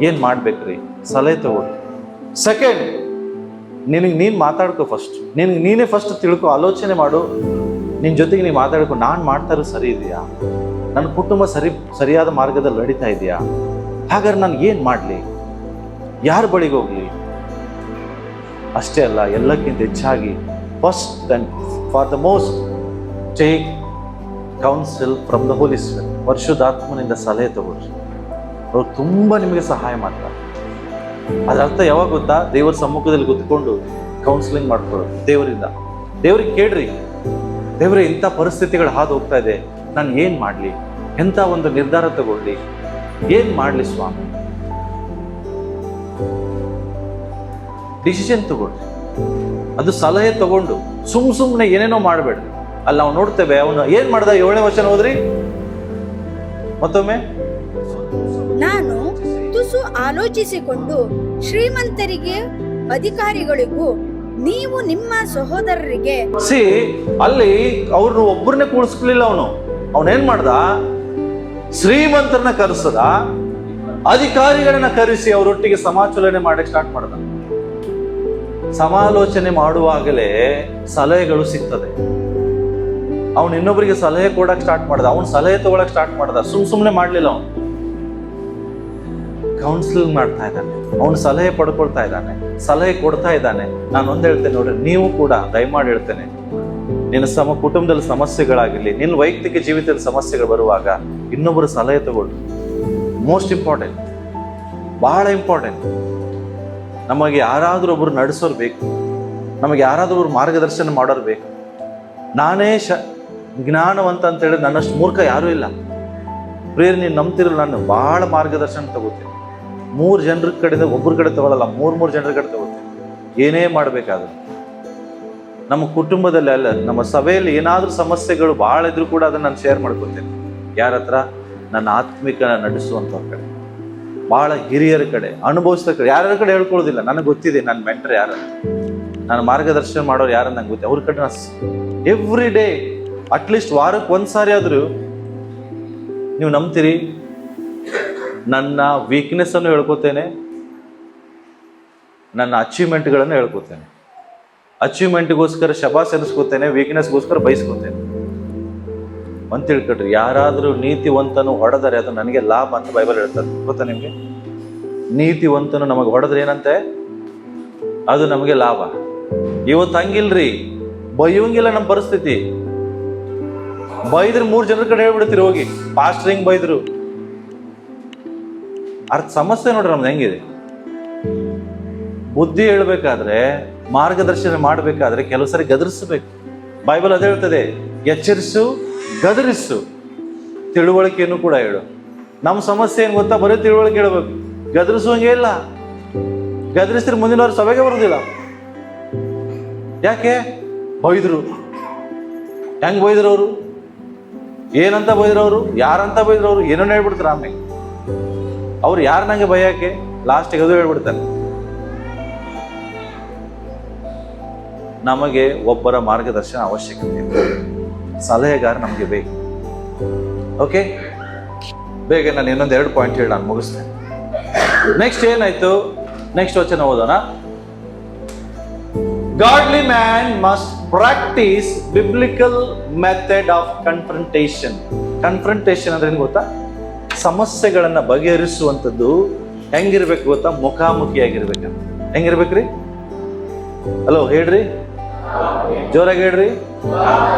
ಏನ್ ಮಾಡ್ಬೇಕ್ರಿ? ಸಲಹೆ ತಗೊಳ್ಳಿ. ಸೆಕೆಂಡ್, ನೀನ್ ಮಾತಾಡ್ಕೊ. ಫಸ್ಟ್ ನೀನೇ ಫಸ್ಟ್ ತಿಳ್ಕೊ, ಆಲೋಚನೆ ಮಾಡು. ನಿನ್ ಜೊತೆಗೆ ನೀವು ಮಾತಾಡ್ಕೊ, ನಾನು ಮಾಡ್ತಾ ಇರೋ ಸರಿ ಇದೆಯಾ? ನನ್ನ ಕುಟುಂಬ ಸರಿಯಾದ ಮಾರ್ಗದಲ್ಲಿ ನಡೀತಾ ಇದೆಯಾ? ಹಾಗಾದ್ರೆ ನಾನು ಏನ್ ಮಾಡ್ಲಿ? ಯಾರ ಬಳಿಗೆ ಹೋಗ್ಲಿ? ಅಷ್ಟೇ ಅಲ್ಲ, ಎಲ್ಲಕ್ಕಿಂತ ಹೆಚ್ಚಾಗಿ first and for the most, take counsel from the holy spirit. ಪರಿಶುದ್ಧಾತ್ಮನಿಂದ ಸಲಹೆ ತಗೊಳ್ರಿ. ಅವ್ರು ತುಂಬಾ ನಿಮಗೆ ಸಹಾಯ ಮಾಡ್ತಾರೆ. ಅದ್ರ ಅರ್ಥ ಯಾವಾಗ ಗೊತ್ತಾ? ದೇವರ ಸಮ್ಮುಖದಲ್ಲಿ ಕೂತ್ಕೊಂಡು ಕೌನ್ಸಿಲಿಂಗ್ ಮಾಡ್ಕೊಳ್ಳೋದು ದೇವರಿಂದ. ದೇವ್ರಿಗೆ ಕೇಳ್ರಿ, ದೇವ್ರೆ ಇಂಥ ಪರಿಸ್ಥಿತಿಗಳು ಹಾದು ಹೋಗ್ತಾ ಇದೆ, ನಾನು ಏನ್ ಮಾಡ್ಲಿ? ಎಂಥ ಒಂದು ನಿರ್ಧಾರ ತಗೊಳ್ಳಿ? ಏನ್ ಮಾಡ್ಲಿ ಸ್ವಾಮಿ? ಡಿಸಿಷನ್ ತಗೊಳ್ರಿ. ಅದು ಸಲಹೆ ತಗೊಂಡು ಸುಮ್ಮನೆ ಏನೇನೋ ಮಾಡಬೇಡ್ರಿ. ಅಲ್ಲಿ ನಾವು ನೋಡ್ತೇವೆ, ಅವನು ಏನ್ ಮಾಡ್ದ? 7ನೇ ವಚನ ಹೋದ್ರಿ ಮತ್ತೊಮ್ಮೆ. ನಾನು ತುಸು ಆಲೋಚಿಸಿಕೊಂಡು ಶ್ರೀಮಂತರಿಗೆ ಅಧಿಕಾರಿಗಳಿಗೂ ನೀವು ನಿಮ್ಮ ಸಹೋದರರಿಗೆ ಅಲ್ಲಿ ಅವ್ರನ್ನ ಒಬ್ಬರನ್ನೇ ಕೂಡಿಸ್ಲಿಲ್ಲ. ಅವನೇನ್ ಮಾಡ್ದ? ಶ್ರೀಮಂತರನ್ನ ಕರೆಸದ, ಅಧಿಕಾರಿಗಳನ್ನ ಕರೆಸಿ ಅವರೊಟ್ಟಿಗೆ ಸಮಾಲೋಚನೆ ಮಾಡಕ್ಕೆ ಸ್ಟಾರ್ಟ್ ಮಾಡ್ದ. ಸಮಾಲೋಚನೆ ಮಾಡುವಾಗಲೇ ಸಲಹೆಗಳು ಸಿಗ್ತದೆ. ಅವನು ಇನ್ನೊಬ್ಬರಿಗೆ ಸಲಹೆ ಕೊಡಕ್ ಸ್ಟಾರ್ಟ್ ಮಾಡ್ದ, ಅವನು ಸಲಹೆ ತಗೊಳಕ್ ಸ್ಟಾರ್ಟ್ ಮಾಡ್ದ. ಸುಮ್ಮನೆ ಮಾಡ್ಲಿಲ್ಲ, ಅವನು ಕೌನ್ಸಿಲಿಂಗ್ ಮಾಡ್ತಾ ಇದ್ದಾನೆ, ಅವನು ಸಲಹೆ ಪಡ್ಕೊಳ್ತಾ ಇದ್ದಾನೆ, ಸಲಹೆ ಕೊಡ್ತಾ ಇದ್ದಾನೆ. ನಾನು ಒಂದ್ ಹೇಳ್ತೇನೆ ನೋಡ್ರಿ, ನೀವು ಕೂಡ ದಯಮಾಡಿ ಹೇಳ್ತೇನೆ, ನಿನ್ನ ಕುಟುಂಬದಲ್ಲಿ ಸಮಸ್ಯೆಗಳಾಗಿರ್ಲಿ, ನಿನ್ನ ವೈಯಕ್ತಿಕ ಜೀವಿತದಲ್ಲಿ ಸಮಸ್ಯೆಗಳು ಬರುವಾಗ ಇನ್ನೊಬ್ಬರು ಸಲಹೆ ತಗೊಳ್ಳಿ. ಮೋಸ್ಟ್ ಇಂಪಾರ್ಟೆಂಟ್, ಬಹಳ ಇಂಪಾರ್ಟೆಂಟ್. ನಮಗೆ ಯಾರಾದ್ರೂ ಒಬ್ರು ನಡೆಸೋರು ಬೇಕು, ನಮಗೆ ಯಾರಾದ್ರೂ ಒಬ್ರು ಮಾರ್ಗದರ್ಶನ ಮಾಡೋರು ಬೇಕು. ನಾನೇ ಜ್ಞಾನವಂತ ಅಂತ ಹೇಳಿದ್ರೆ ನನ್ನಷ್ಟು ಮೂರ್ಖ ಯಾರೂ ಇಲ್ಲ. ಪ್ರೇರ್ ನೀನು ನಂಬ್ತಿರಲ್ಲ, ನಾನು ಭಾಳ ಮಾರ್ಗದರ್ಶನ ತಗೋತೀನಿ. 3 ಜನರ ಕಡೆಯಿಂದ ಒಬ್ಬರ ಕಡೆ ತಗೊಳ್ಳಲ್ಲ, 3 ಜನರ ಕಡೆ ತಗೋತೀನಿ. ಏನೇ ಮಾಡಬೇಕಾದ್ರೆ ನಮ್ಮ ಕುಟುಂಬದಲ್ಲಿ ಅಲ್ಲ, ನಮ್ಮ ಸಭೆಯಲ್ಲಿ ಏನಾದರೂ ಸಮಸ್ಯೆಗಳು ಭಾಳ ಇದ್ರೂ ಕೂಡ ಅದನ್ನು ನಾನು ಶೇರ್ ಮಾಡ್ಕೊತೀನಿ. ಯಾರ ಹತ್ರ? ನನ್ನ ಆತ್ಮಿಕ ನಡೆಸುವಂಥವ್ರ ಕಡೆ, ಭಾಳ ಹಿರಿಯರ ಕಡೆ, ಅನುಭವಿಸಿದ ಕಡೆ. ಯಾರ್ಯಾರ ಕಡೆ ಹೇಳ್ಕೊಳ್ಳೋದಿಲ್ಲ, ನನಗೆ ಗೊತ್ತಿದೆ ನನ್ನ ಮೆಂಟರ್ ಯಾರಂತ, ನಾನು ಮಾರ್ಗದರ್ಶನ ಮಾಡೋರು ಯಾರಂತ ನಂಗೆ ಗೊತ್ತಿದೆ. ಅವ್ರ ಕಡೆ ನಾನು ಎವ್ರಿ ಡೇ ಅಟ್ಲೀಸ್ಟ್ ವಾರಕ್ಕೆ 1 ಸಾರಿ ಆದರೂ, ನೀವು ನಂಬ್ತೀರಿ, ನನ್ನ ವೀಕ್ನೆಸ್ಸನ್ನು ಹೇಳ್ಕೊತೇನೆ, ನನ್ನ ಅಚೀವ್ಮೆಂಟ್ಗಳನ್ನು ಹೇಳ್ಕೊತೇನೆ. ಅಚೀವ್ಮೆಂಟ್ಗೋಸ್ಕರ ಶಬಾಸ್ ಎನಿಸ್ಕೋತೇನೆ, ವೀಕ್ನೆಸ್ಗೋಸ್ಕರ ಬಯಸ್ಕೋತೇನೆ ಅಂತ ತಿಳ್ಕೊಟ್ರಿ. ಯಾರಾದರೂ ನೀತಿವಂತನು ಹೊಡೆದರೆ ಅದು ನನಗೆ ಲಾಭ ಅಂತ ಬೈಬಲ್ ಹೇಳ್ತಾರೆ. ಗೊತ್ತಾ ನಿಮಗೆ? ನೀತಿವಂತನು ನಮಗೆ ಹೊಡೆದ್ರೆ ಏನಂತೆ? ಅದು ನಮಗೆ ಲಾಭ. ಇವತ್ತು ಹಂಗಿಲ್ರಿ, ಬೈಯೋಂಗಿಲ್ಲ ನಮ್ಮ ಪರಿಸ್ಥಿತಿ. ಬೈದ್ರೆ 3 ಜನರ ಕಡೆ ಹೇಳ್ಬಿಡ್ತೀರಿ ಹೋಗಿ, ಪಾಸ್ಟರ್ ಹಿಂಗ್ ಬೈದ್ರು. ಸಮಸ್ಯೆ ನೋಡ್ರಿ ನಮ್ದು ಹೆಂಗಿದೆ. ಬುದ್ಧಿ ಹೇಳ್ಬೇಕಾದ್ರೆ, ಮಾರ್ಗದರ್ಶನ ಮಾಡಬೇಕಾದ್ರೆ ಕೆಲವು ಸರಿ ಗದರಿಸಬೇಕು. ಬೈಬಲ್ ಅದೇ ಹೇಳ್ತದೆ, ಎಚ್ಚರಿಸು, ಗದರಿಸು, ತಿಳುವಳಿಕೆಯನ್ನು ಕೂಡ ಹೇಳು. ನಮ್ಮ ಸಮಸ್ಯೆ ಏನು ಗೊತ್ತಾ? ಬರೀ ತಿಳುವಳಿಕೆ ಹೇಳ್ಬೇಕು, ಗದರಿಸುವಂಗೆ ಇಲ್ಲ. ಗದರಿಸಿದ್ರೆ ಮುಂದಿನವ್ರು ಸಭೆಗೆ ಬರೋದಿಲ್ಲ. ಯಾಕೆ? ಬೈದ್ರು. ಹೆಂಗ್ ಬೈದ್ರು ಅವರು? ಏನಂತ ಬೈದ್ರು ಅವರು? ಯಾರಂತ ಬೈದ್ರು ಅವರು? ಏನೋ ಹೇಳ್ಬಿಡ್ತಾರೆ. ಆಮೇಲೆ ಅವ್ರು ಯಾರು ನಂಗೆ ಭಯಕ್ಕೆ ಲಾಸ್ಟಿಗೆ ಅದು ಹೇಳ್ಬಿಡ್ತಾರೆ. ನಮಗೆ ಒಬ್ಬರ ಮಾರ್ಗದರ್ಶನ ಅವಶ್ಯಕತೆ ಇದೆ, ಸಲಹೆಗಾರ ನಮಗೆ ಬೇಕು. ಓಕೆ, ಬೇಗ ನಾನು ಇನ್ನೊಂದು 2 ಪಾಯಿಂಟ್ ಹೇಳಿ ನಾನು ಮುಗಿಸ್ತೇನೆ. ನೆಕ್ಸ್ಟ್ ಏನಾಯ್ತು? ನೆಕ್ಸ್ಟ್ ವಚನ ಓದೋಣ. Godly man must practice biblical method of confrontation. Confrontation ಅಂದ್ರೆ ಏನು ಗೊತ್ತಾ? ಸಮಸ್ಯೆಗಳನ್ನ ಬಗೆಹರಿಸುವಂಥದ್ದು ಹೆಂಗಿರ್ಬೇಕು ಗೊತ್ತಾ? ಮುಖಾಮುಖಿಯಾಗಿರ್ಬೇಕಂತ. ಹೆಂಗಿರ್ಬೇಕ್ರಿ? ಹಲೋ ಹೇಳ್ರಿ, ಜೋರಾಗಿ ಹೇಳ್ರಿ.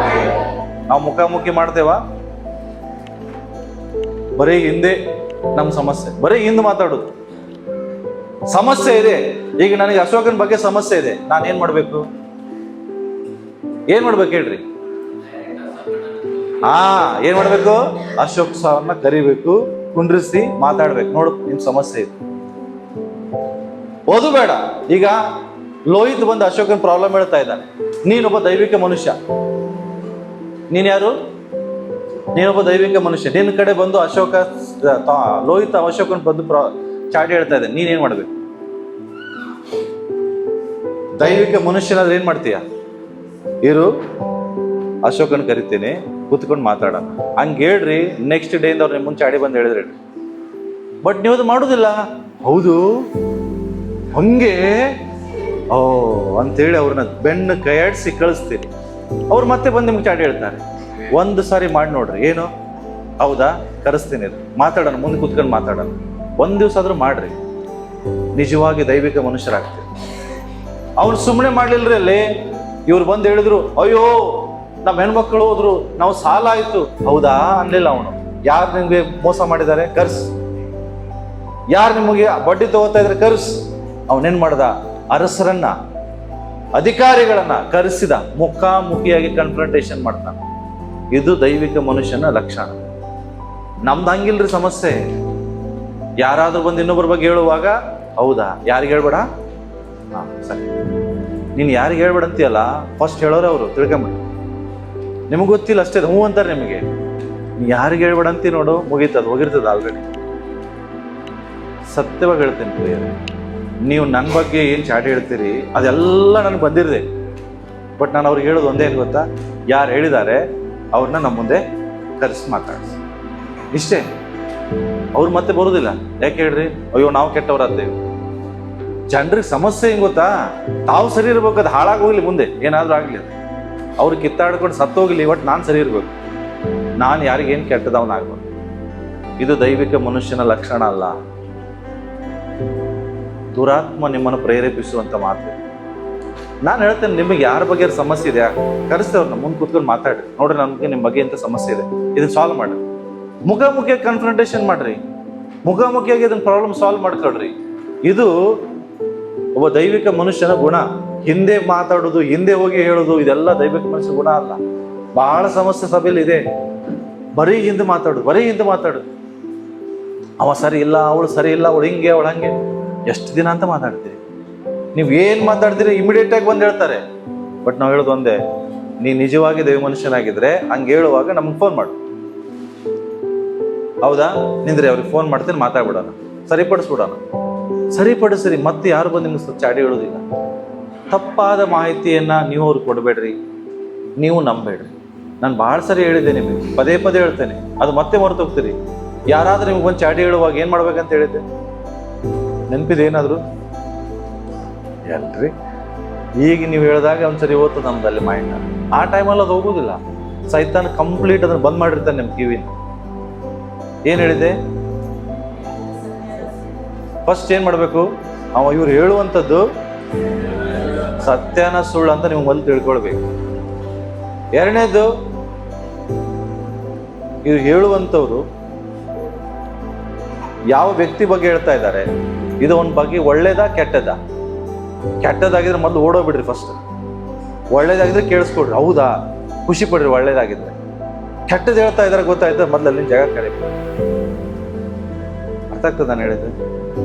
ನಾವು ಮುಖಾಮುಖಿ ಮಾಡ್ತೇವಾ? ಬರೀ ಹಿಂದೆ ನಮ್ಮ ಸಮಸ್ಯೆ, ಬರೀ ಹಿಂದೆ ಮಾತಾಡೋದು. ಸಮಸ್ಯೆ ಇದೆ. ಈಗ ನನಗೆ ಅಶೋಕನ ಬಗ್ಗೆ ಸಮಸ್ಯೆ ಇದೆ, ನಾನು ಏನ್ ಮಾಡ್ಬೇಕು? ಏನ್ ಮಾಡ್ಬೇಕು ಹೇಳ್ರಿ? ಏನ್ ಮಾಡ್ಬೇಕು? ಅಶೋಕ್ ಸಾರ್ನ ಕರಿಬೇಕು, ಕುಂಡ್ರಿಸಿ ಮಾತಾಡ್ಬೇಕು. ನೋಡು, ನಿಮ್ ಸಮಸ್ಯೆ ಇದೆ, ಓದು ಬೇಡ. ಈಗ ಲೋಹಿತ್ ಬಂದು ಅಶೋಕನ್ ಪ್ರಾಬ್ಲಮ್ ಹೇಳ್ತಾ ಇದ್ದಾನೆ. ನೀನೊಬ್ಬ ದೈವಿಕ ಮನುಷ್ಯ. ನೀನ್ ಯಾರು? ನೀನೊಬ್ಬ ದೈವಿಕ ಮನುಷ್ಯ. ನಿನ್ನ ಕಡೆ ಬಂದು ಲೋಹಿತ್ ಅಶೋಕನ್ ಬಂದು ಚಾಟಿ ಹೇಳ್ತಾ ಇದ್ದಾನೆ. ನೀನೇನ್ ಮಾಡ್ಬೇಕು? ದೈವಿಕ ಮನುಷ್ಯನಾದ್ರೆ ಏನ್ ಮಾಡ್ತೀಯ? ಇರು, ಅಶೋಕನ್ ಕರಿತೀನಿ, ಕೂತ್ಕೊಂಡು ಮಾತಾಡೋಣ. ಹಂಗೆ ಹೇಳ್ರಿ. ನೆಕ್ಸ್ಟ್ ಡೇ ಇಂದ ಅವ್ರು ನಿಮ್ಮ ಮುಂಚೆ ಚಾಡಿ ಬಂದು ಹೇಳಿದ್ರಿ. ಬಟ್ ನೀವು ಅದು ಮಾಡೋದಿಲ್ಲ. ಹೌದು ಹಂಗೆ ಅಂತೇಳಿ ಅವ್ರನ್ನ ಬೆನ್ನು ಕೈಯಾಡಿಸಿ ಕಳಿಸ್ತೀನಿ. ಅವ್ರು ಮತ್ತೆ ಬಂದು ನಿಮ್ಗೆ ಚಾಟಿ ಹೇಳ್ತಾರೆ. 1 ಸಾರಿ ಮಾಡಿ ನೋಡ್ರಿ. ಏನು? ಹೌದಾ, ಕರೆಸ್ತೀನಿ, ಮಾತಾಡೋಣ, ಮುಂದೆ ಕೂತ್ಕೊಂಡು ಮಾತಾಡೋಣ. 1 ದಿವಸ ಆದ್ರೂ ಮಾಡ್ರಿ, ನಿಜವಾಗಿ ದೈವಿಕ ಮನುಷ್ಯರಾಗ್ತೀರಿ. ಅವ್ನು ಸುಮ್ಮನೆ ಮಾಡ್ಲಿಲ್ರಿ. ಅಲ್ಲಿ ಇವ್ರು ಬಂದು ಹೇಳಿದ್ರು, ಅಯ್ಯೋ ನಮ್ಮ ಹೆಣ್ಮಕ್ಳು ಹೋದ್ರು, ನಾವು ಸಾಲ ಆಯ್ತು. ಹೌದಾ ಅನ್ಲಿಲ್ಲ ಅವನು. ಯಾರು ನಿಮ್ಗೆ ಮೋಸ ಮಾಡಿದ್ದಾರೆ? ಕರ್ಸ್. ಯಾರು ನಿಮಗೆ ಬಡ್ಡಿ ತಗೋತಾ ಇದ್ರೆ ಕರ್ಸ್. ಅವನೇನ್ ಮಾಡ್ದ? ಅರಸರನ್ನ, ಅಧಿಕಾರಿಗಳನ್ನ ಕರೆಸಿದ, ಮುಖಾಮುಖಿಯಾಗಿ ಕನ್ಫ್ರಂಟೇಷನ್ ಮಾಡ್ತಾನೆ. ಇದು ದೈವಿಕ ಮನುಷ್ಯನ ಲಕ್ಷಣ. ನಮ್ದು ಹಂಗಿಲ್ರಿ ಸಮಸ್ಯೆ. ಯಾರಾದ್ರೂ ಬಂದು ಇನ್ನೊಬ್ಬರ ಬಗ್ಗೆ ಹೇಳುವಾಗ, ಹೌದಾ, ಯಾರಿಗೆ ಹೇಳ್ಬೇಡ, ಸರಿ, ನೀನು ಯಾರಿಗೆ ಹೇಳ್ಬೇಡ ಅಂತೀಯಲ್ಲ, ಫಸ್ಟ್ ಹೇಳೋರೆ ಅವರು. ತಿಳ್ಕೊಂಬಿಡಿ. ನಿಮಗೆ ಗೊತ್ತಿಲ್ಲ ಅಷ್ಟೇ, ಹ್ಞೂ ಅಂತಾರೆ ನಿಮಗೆ. ನೀ ಯಾರಿಗೆ ಹೇಳ್ಬೇಡ ಅಂತೀ ನೋಡು, ಮುಗೀತದ, ಹೋಗಿರ್ತದ ಆಲ್ರೆಡಿ. ಸತ್ಯವಾಗಿ ಹೇಳ್ತೇನೆ ಪ್ರಿಯರೇ, ನೀವು ನನ್ನ ಬಗ್ಗೆ ಏನು ಚಾಟಿ ಹೇಳ್ತೀರಿ ಅದೆಲ್ಲ ನನಗೆ ಬಂದಿರದೆ. ಬಟ್ ನಾನು ಅವ್ರಿಗೆ ಹೇಳೋದು ಒಂದೇ ಏನು ಗೊತ್ತಾ? ಯಾರು ಹೇಳಿದ್ದಾರೆ ಅವ್ರನ್ನ ನಮ್ಮ ಮುಂದೆ ಕರೆಸಿ ಮಾತಾಡಿಸಿ, ಇಷ್ಟೇ. ಅವ್ರು ಮತ್ತೆ ಬರೋದಿಲ್ಲ. ಯಾಕೆ ಹೇಳ್ರಿ? ಅಯ್ಯೋ ನಾವು ಕೆಟ್ಟವರಾದ್ದೇವೆ. ಜನರಿಗೆ ಸಮಸ್ಯೆ ಹೆಂಗೆ ಗೊತ್ತಾ? ತಾವು ಸರಿ ಇರ್ಬೇಕು, ಅದು ಹಾಳಾಗೋಗ್ಲಿ, ಮುಂದೆ ಏನಾದರೂ ಆಗಲಿ, ಅವ್ರು ಕಿತ್ತಾಡ್ಕೊಂಡು ಸತ್ತೋಗ್ಲಿ, ಒಟ್ಟು ನಾನು ಸರಿ ಇರ್ಬೇಕು, ನಾನು ಯಾರಿಗೇನು ಕೆಟ್ಟದವನಾಗ್ಬೇಕು. ಇದು ದೈವಿಕ ಮನುಷ್ಯನ ಲಕ್ಷಣ ಅಲ್ಲ. ದುರಾತ್ಮ ನಿಮ್ಮನ್ನು ಪ್ರೇರೇಪಿಸುವಂತ ಮಾತು. ನಾನು ಹೇಳ್ತೇನೆ, ನಿಮಗೆ ಯಾರ ಬಗ್ಗೆ ಸಮಸ್ಯೆ ಇದೆ ಕರೆಸ್ತೇವ್ರನ್ನ ಮುಂದೆ ಕೂತ್ಕೊಂಡು ಮಾತಾಡ್ರಿ. ನೋಡ್ರಿ, ನಮಗೆ ನಿಮ್ಮ ಬಗ್ಗೆ ಎಂತ ಸಮಸ್ಯೆ ಇದೆ, ಇದನ್ನ ಸಾಲ್ವ್ ಮಾಡ್ರಿ. ಮುಖಾಮುಖಿಯಾಗಿ ಕನ್ಫ್ರಂಟೇಷನ್ ಮಾಡ್ರಿ, ಮುಖಾಮುಖಿಯಾಗಿ ಇದನ್ನ ಪ್ರಾಬ್ಲಮ್ ಸಾಲ್ವ್ ಮಾಡ್ಕೊಳ್ರಿ. ಇದು ಒಬ್ಬ ದೈವಿಕ ಮನುಷ್ಯನ ಗುಣ. ಹಿಂದೆ ಮಾತಾಡೋದು, ಹಿಂದೆ ಹೋಗಿ ಹೇಳೋದು, ಇದೆಲ್ಲ ದೈವಿಕ ಮನುಷ್ಯನ ಗುಣ ಅಲ್ಲ. ಬಹಳ ಸಮಸ್ಯೆ ಸಭೆಯಲ್ಲಿ ಇದೆ. ಬರೀ ಹಿಂದೆ ಮಾತಾಡು. ಅವ ಸರಿ ಇಲ್ಲ, ಅವಳು ಸರಿ ಇಲ್ಲ, ಅವಳು ಹಿಂಗೆ, ಅವಳು ಹಂಗೆ. ಎಷ್ಟು ದಿನ ಅಂತ ಮಾತಾಡ್ತೀರಿ? ನೀವು ಏನ್ ಮಾತಾಡ್ತೀರಿ ಇಮಿಡಿಯೇಟ್ ಆಗಿ ಬಂದು ಹೇಳ್ತಾರೆ. ಬಟ್ ನಾವು ಹೇಳೋದು ಒಂದೇ, ನೀ ನಿಜವಾಗಿ ದೇವ ಮನುಷ್ಯನಾಗಿದ್ರೆ ಹಂಗೆ ಹೇಳುವಾಗ ನಮ್ಗೆ ಫೋನ್ ಮಾಡು. ಹೌದಾ, ನಿಂದ್ರೆ ಅವ್ರಿಗೆ ಫೋನ್ ಮಾಡ್ತೀನಿ, ಮಾತಾಡ್ಬಿಡೋಣ, ಸರಿಪಡಿಸ್ರಿ. ಮತ್ತೆ ಯಾರು ಬಂದು ನಿಮ್ಗೆ ಚಾಡಿ ಹೇಳೋದಿಲ್ಲ. ತಪ್ಪಾದ ಮಾಹಿತಿಯನ್ನ ನೀವು ಅವ್ರಿಗೆ ಕೊಡಬೇಡ್ರಿ, ನೀವು ನಂಬೇಡ್ರಿ. ನಾನು ಭಾಳ ಸರಿ ಹೇಳಿದ್ದೆ ನಿಮಗೆ, ಪದೇ ಹೇಳ್ತೇನೆ, ಅದು ಮತ್ತೆ ಮರೆತು ಹೋಗ್ತೀರಿ. ಯಾರಾದ್ರೂ ನಿಮ್ಗೆ ಬಂದು ಚಾಡಿ ಹೇಳುವಾಗ ಏನ್ ಮಾಡ್ಬೇಕಂತ ಹೇಳಿದ್ದೆ? ನೆನಪಿದೆ ಏನಾದ್ರು? ಎಲ್ರಿ ಈಗ ನೀವು ಹೇಳಿದಾಗ ಒಂದ್ಸರಿ ಓದ್ತದೆ ನಮ್ದಲ್ಲಿ ಮೈಂಡ್. ಆ ಟೈಮಲ್ಲಿ ಅದು ಹೋಗುದಿಲ್ಲ. ಸೈತಾನ ಕಂಪ್ಲೀಟ್ ಅದನ್ನ ಬಂದ್ ಮಾಡಿರ್ತಾನೆ ನಿಮ್ ಕಿವಿನ. ಏನ್ ಹೇಳಿದೆ? ಫಸ್ಟ್ ಏನ್ ಮಾಡ್ಬೇಕು? ಇವ್ರು ಹೇಳುವಂಥದ್ದು ಸತ್ಯನ ಸುಳ್ಳು ಅಂತ ನೀವು ಮೊದಲು ತಿಳ್ಕೊಳ್ಬೇಕು. ಎರಡನೇದು, ಇವ್ರು ಹೇಳುವಂಥವ್ರು ಯಾವ ವ್ಯಕ್ತಿ ಬಗ್ಗೆ ಹೇಳ್ತಾ ಇದ್ದಾರೆ, ಇದು ಒಂದ್ ಬಗ್ಗೆ ಒಳ್ಳೇದಾ ಕೆಟ್ಟದಾಗಿದ್ರೆ ಮೊದಲು ಓಡೋಗ್ಬಿಡ್ರಿ. ಫಸ್ಟ್ ಒಳ್ಳೇದಾಗಿದ್ರೆ ಕೇಳಿಸ್ಕೊಡ್ರಿ, ಹೌದಾ, ಖುಷಿ ಪಡ್ರಿ. ಒಳ್ಳೇದಾಗಿದ್ರೆ. ಕೆಟ್ಟದ್ದು ಹೇಳ್ತಾ ಇದಾರೆ ಗೊತ್ತಾಯ್ತು, ಮೊದಲು ಅಲ್ಲಿ ಜಾಗ ಕರೀಬೇಕು. ಅರ್ಥ ಆಗ್ತದ ನಾನು ಹೇಳಿದ್ರೆ?